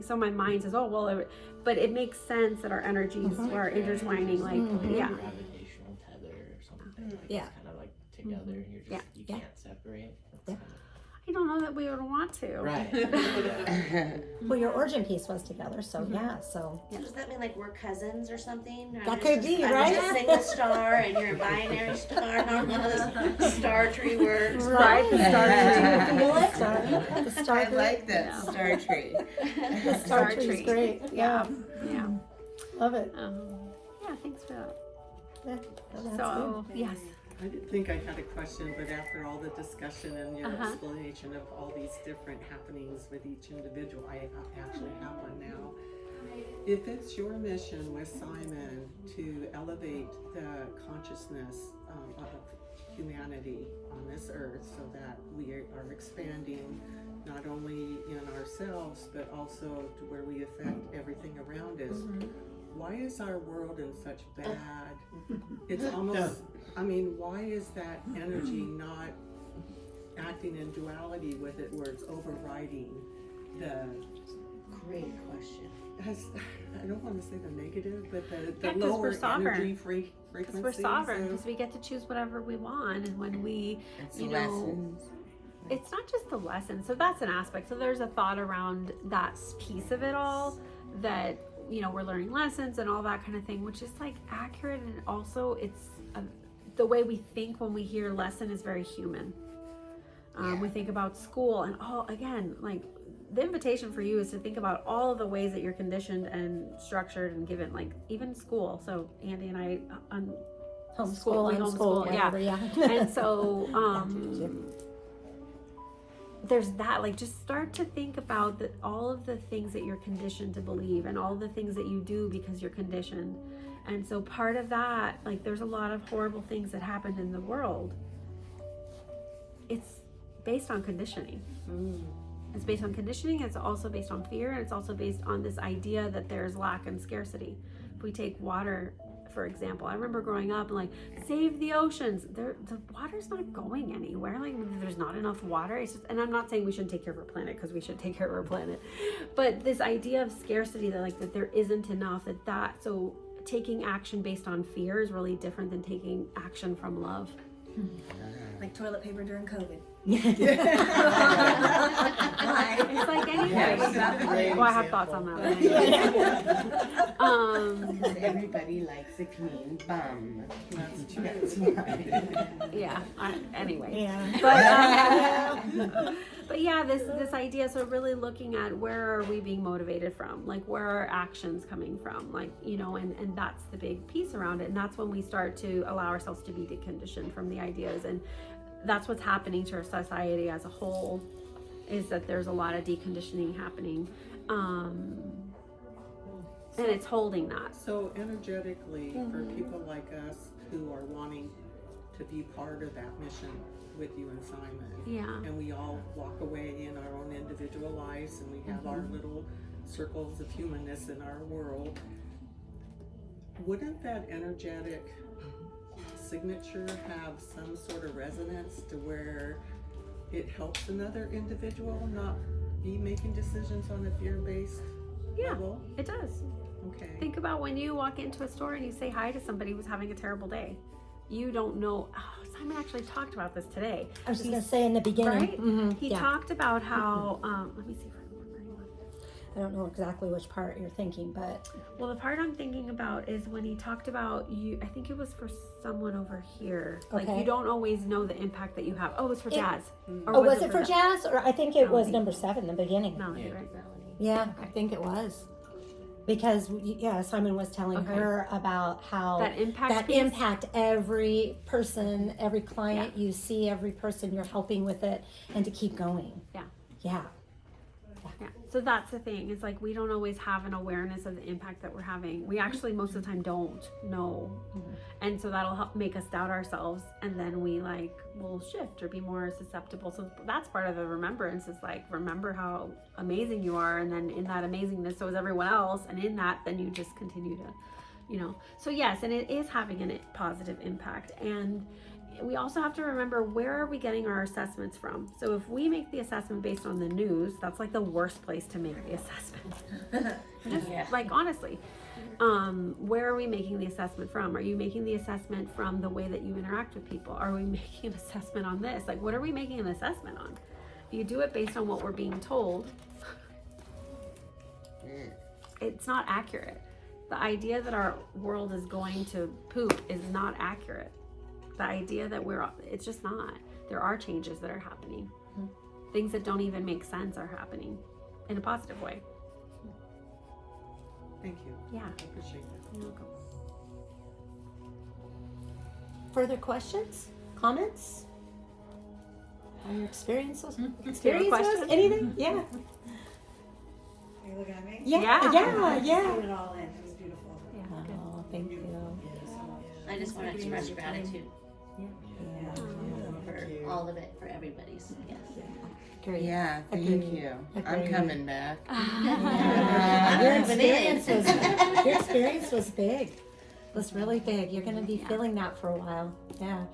so my mind says, oh, well, but it makes sense that our energies are intertwining, Gravitational tether or something. Yeah. Kind of like together, and you're just, you can't separate. I don't know that we would want to. Right. Well, your origin piece was together, so so. Does that mean like we're cousins or something? Or That could be, I'm right? just a single star and you're a binary star. I don't know how this star tree works. Right, the star tree. The star I tree. like that star tree. The star tree is great. Yeah. Love it. Yeah, thanks for that. Yeah, that's So, good. yes. I didn't think I had a question, but after all the discussion and your explanation of all these different happenings with each individual, I actually have one now. If it's your mission with Simon to elevate the consciousness of humanity on this earth so that we are expanding not only in ourselves, but also to where we affect everything around us, why is our world in such bad, it's almost, I mean, why is that energy not acting in duality with it where it's overriding the... Great question. Mm-hmm. I don't want to say the negative, but the lower energy frequencies. Because we're sovereign, because we get to choose whatever we want, and when we, It's you know, lessons. it's not just the lesson. So that's an aspect. So there's a thought around that piece of it all that, you know, we're learning lessons and all that kind of thing, which is like accurate, and also it's the way we think when we hear lesson is very human. We think about school and again, like the invitation for you is to think about all of the ways that you're conditioned and structured and given, like even school. So Andy and I homeschool, and so there's that, like, just start to think about all of the things that you're conditioned to believe and all the things that you do because you're conditioned. And so part of that, like, there's a lot of horrible things that happened in the world. It's based on conditioning. It's based on conditioning. It's also based on fear. And it's also based on this idea that there's lack and scarcity. If we take water, for example, I remember growing up and like, save the oceans. The water's not going anywhere. Like, there's not enough water. It's just, and I'm not saying we shouldn't take care of our planet, because we should take care of our planet. But this idea of scarcity, that there isn't enough, so taking action based on fear is really different than taking action from love. Like toilet paper during COVID. It's like anything. Well, I have thoughts on that one. Everybody likes a clean bum. Yeah. Anyway. Yeah. But yeah, this idea. So really looking at where are we being motivated from? Like, where are actions coming from? Like, you know, and that's the big piece around it. And that's when we start to allow ourselves to be deconditioned from the ideas. And that's what's happening to our society as a whole, is that there's a lot of deconditioning happening. And it's holding that. So energetically, for people like us who are wanting to be part of that mission with you and Simon, and we all walk away in our own individual lives, and we have our little circles of humanness in our world, wouldn't that energetic signature have some sort of resonance to where it helps another individual not be making decisions on a fear-based level? It does. Okay. Think about when you walk into a store and you say hi to somebody who's having a terrible day. You don't know. Oh, Simon actually talked about this today. I was just going to say in the beginning. Right? He talked about how, let me see if I remember. I don't know exactly which part you're thinking, but. Well, the part I'm thinking about is when he talked about I think it was for someone over here. Like, you don't always know the impact that you have. Oh, it was for Jazz. Or was it for Jazz? Or I think it was number 7 in the beginning. Melanie, right? Yeah, I think it was. Because Simon was telling her about how that impact every person, every client you see, every person you're helping with it, and to keep going. Yeah. So that's the thing. It's like we don't always have an awareness of the impact that we're having. We actually most of the time don't know, and so that'll help make us doubt ourselves, and then we will shift or be more susceptible. So that's part of the remembrance, is remember how amazing you are, and then in that amazingness so is everyone else, and in that then you just continue to, So yes, and it is having a positive impact. And we also have to remember, where are we getting our assessments from? So if we make the assessment based on the news, that's the worst place to make the assessment. Just honestly, where are we making the assessment from? Are you making the assessment from the way that you interact with people? Are we making an assessment on this? What are we making an assessment on? If you do it based on what we're being told, it's not accurate. The idea that our world is going to poop is not accurate. The idea that it's just not. There are changes that are happening. Things that don't even make sense are happening in a positive way. Thank you. Yeah. I appreciate that. You're welcome. Further questions? Comments? How your experiences? Questions? Anything? Yeah. Are you looking at me? Yeah. Put it all in. It was beautiful. Oh, thank you. I just want to express gratitude for all of it, for everybody's. Yes. Great. Yeah, thank you. I'm coming back. Your experience was big. It was really big. You're going to be feeling that for a while. Yeah.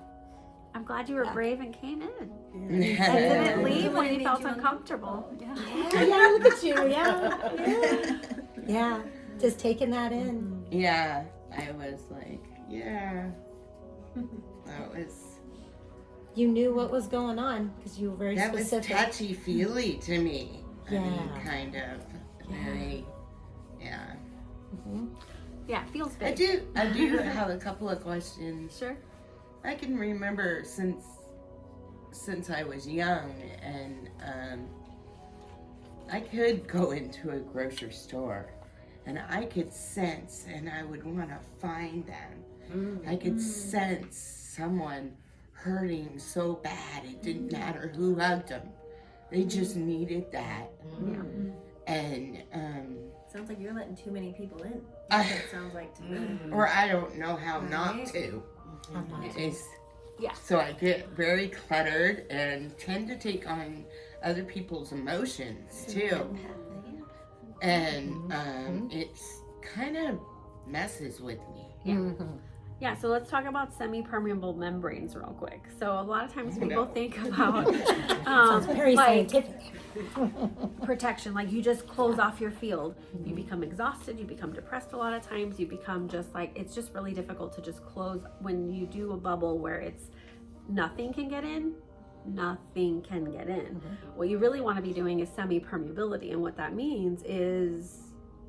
I'm glad you were brave and came in. And didn't leave when you felt uncomfortable. Yeah, look at you. Yeah. Just taking that in. Yeah, I was like, that was. You knew what was going on because you were very specific. That was touchy-feely to me. Yeah. I mean, kind of. Very, Yeah, it feels big. I do have a couple of questions. Sure. I can remember since I was young, and I could go into a grocery store, and I could sense, and I would want to find them. I could sense someone hurting so bad it didn't matter who hugged them. They just needed that. And sounds like you're letting too many people in. It sounds like to me. Or I don't know how not to. So I get very cluttered and tend to take on other people's emotions too. And it's kind of messes with me. Yeah, so let's talk about semi-permeable membranes real quick. So a lot of times people think about Sounds very scientific. protection, you just close off your field. You become exhausted, you become depressed a lot of times, you become just it's just really difficult to just close. When you do a bubble where it's nothing can get in, nothing can get in. What you really want to be doing is semi-permeability, and what that means is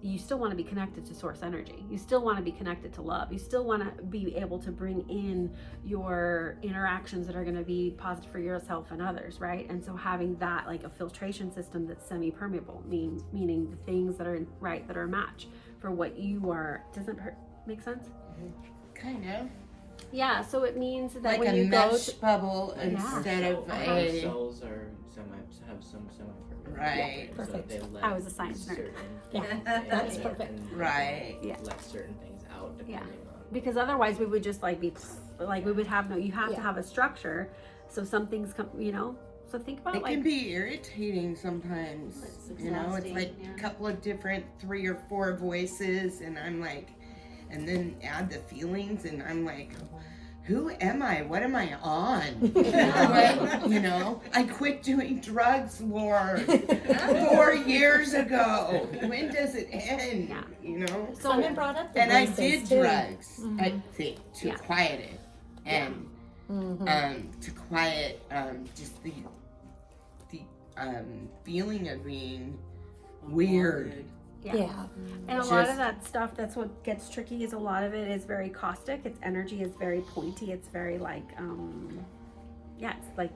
you still want to be connected to source energy. You still want to be connected to love. You still want to be able to bring in your interactions that are going to be positive for yourself and others, right? And so having that a filtration system that's semi-permeable, meaning the things that are that are a match for what you are. Doesn't make sense? Kind of. Yeah, so it means that Like when a you go mesh to, bubble Yeah. instead of Our a cells are have some semi-permanent. Right. So Perfect. they let I was a science nerd. certain Yeah, that's perfect. and right. Yeah. let certain things out depending on. because otherwise we would just like be like we would have no. You have to Yeah. have a structure, so some things come. You know, so think about It like can be irritating sometimes. It's You know, it's exhausting, like yeah. a couple of different 3 or 4 voices, and I'm like, and then add the feelings, and I'm like, who am I? What am I on? You know, I quit doing drugs, Lord, 4 years ago. When does it end? Yeah. You know? Simon brought up the And I voices, did too. drugs, I think, to Yeah. quiet it. And to quiet just the feeling of being weird. Yeah. And a lot of Just- that stuff, that's what gets tricky, is a lot of it is very caustic. Its energy is very pointy. It's very like, it's like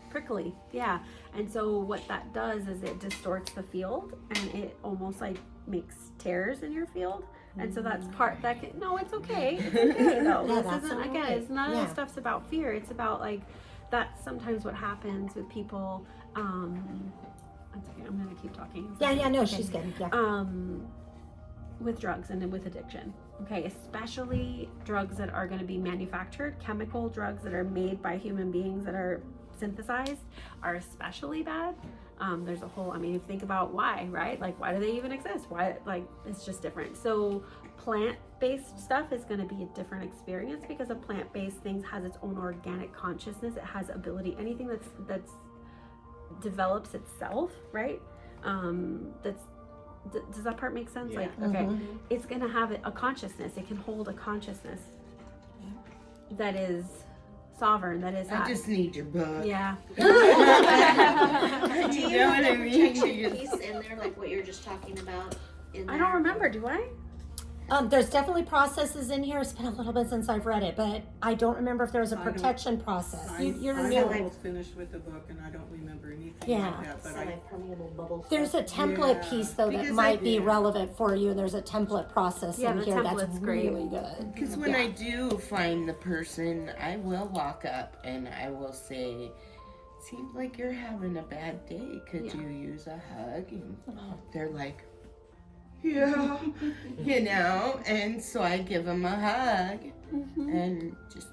prickly. Yeah. And so what that does is it distorts the field and it almost like makes tears in your field. And so that's part that can, no, it's okay. It's okay though. Yeah, This that's isn't, all again, right. it's none of Yeah. this stuff's about fear. It's about like, that's sometimes what happens with people. One second, I'm gonna keep talking. Yeah, no, Okay. she's good. Yeah. With drugs and with addiction. Okay, especially drugs that are going to be manufactured, chemical drugs that are made by human beings that are synthesized are especially bad. There's a whole, I mean, if you think about why, right? Like, why do they even exist? Why, like, it's just different. So plant-based stuff is going to be a different experience because a plant-based thing has its own organic consciousness. It has ability, anything that's develops itself, right? Does that part make sense? Yeah. Like, okay, it's gonna have a consciousness. It can hold a consciousness that is sovereign. That is. I just need your book. Yeah. Do You you know have what I the mean? protection piece in there, like what you're just talking about? In I there? don't remember. Do I? There's definitely processes in here. It's been a little bit since I've read it, but I don't remember if there was a I don't- protection process. You're I'm new. almost finished with the book and I don't remember anything Yeah. like that, but I, Semi-permeable bubble. There's a template Yeah, piece though that because might be yeah. relevant for you. There's a template process Yeah, in the here that's template's great. really good. Because when I do find the person, I will walk up and I will say, seems like you're having a bad day. Could Yeah. you use a hug? And they're like, yeah, you know. And so I give them a hug and just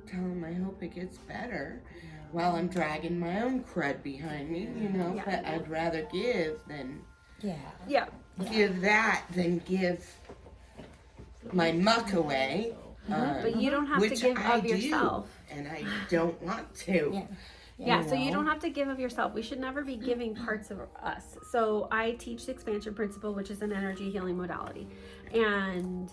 tell them I hope it gets better while I'm dragging my own crud behind me, you know. Yeah. But I'd rather give than Yeah. give that than give my muck away. But you don't have to which give I of do, yourself. and I don't want to. Yeah. Yeah, so you know? don't have to give of yourself. We should never be giving parts of us. So I teach the expansion principle, which is an energy healing modality. And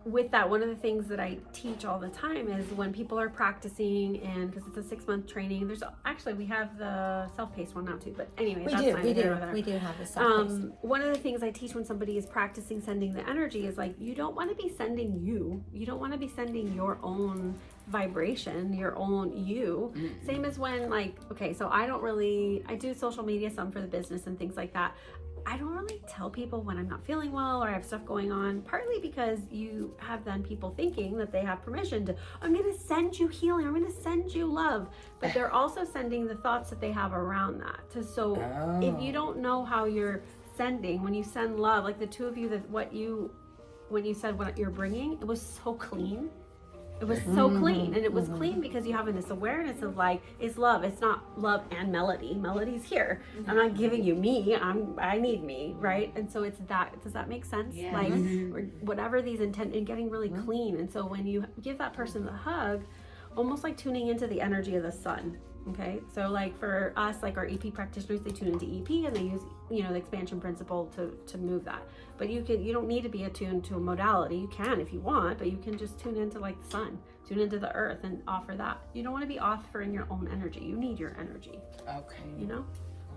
with that, one of the things that I teach all the time is when people are practicing, and because it's a 6-month training, there's actually, we have the self-paced one now too, but anyway, that's neither here nor there. We do have the self-paced. One of the things I teach when somebody is practicing sending the energy is like, you don't want to be sending you. You don't want to be sending your own vibration, your own you. Same as when like, okay, so I do social media some for the business and things like that. I don't really tell people when I'm not feeling well or I have stuff going on, partly because you have then people thinking that they have permission to, I'm going to send you healing, I'm going to send you love. But they're also sending the thoughts that they have around that. So if you don't know how you're sending, when you send love, like the two of you, when you said what you're bringing, it was so clean. It was so clean, and it was clean because you have this awareness of like, it's love. It's not love and melody. Melody's here. I'm not giving you me. I need me, right? And so it's that. Does that make sense? Yeah. Like, or whatever these intent and getting really clean. And so when you give that person the hug, almost like tuning into the energy of the sun. Okay, so like for us, like our EP practitioners, they tune into EP and they use, the expansion principle to move that. But you don't need to be attuned to a modality. You can if you want, but you can just tune into like the sun, tune into the earth and offer that. You don't want to be offering your own energy. You need your energy. Okay.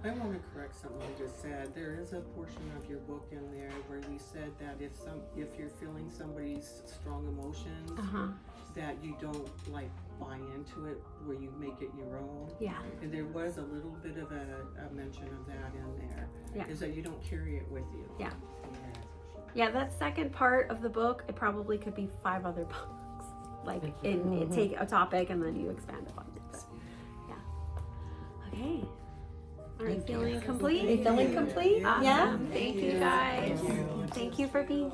I want to correct something you just said. There is a portion of your book in there where you said that if you're feeling somebody's strong emotions, that you don't like buy into it, where you make it your own. Yeah. And there was a little bit of a mention of that in there. Yeah. Is that you don't carry it with you. Yeah. Yeah, that second part of the book, it probably could be 5 other books. Like, it take a topic and then you expand upon it. But, yeah. Okay. All right, feeling complete? Are you feeling complete? Awesome. Yeah? Thank you guys. Thank you for being here.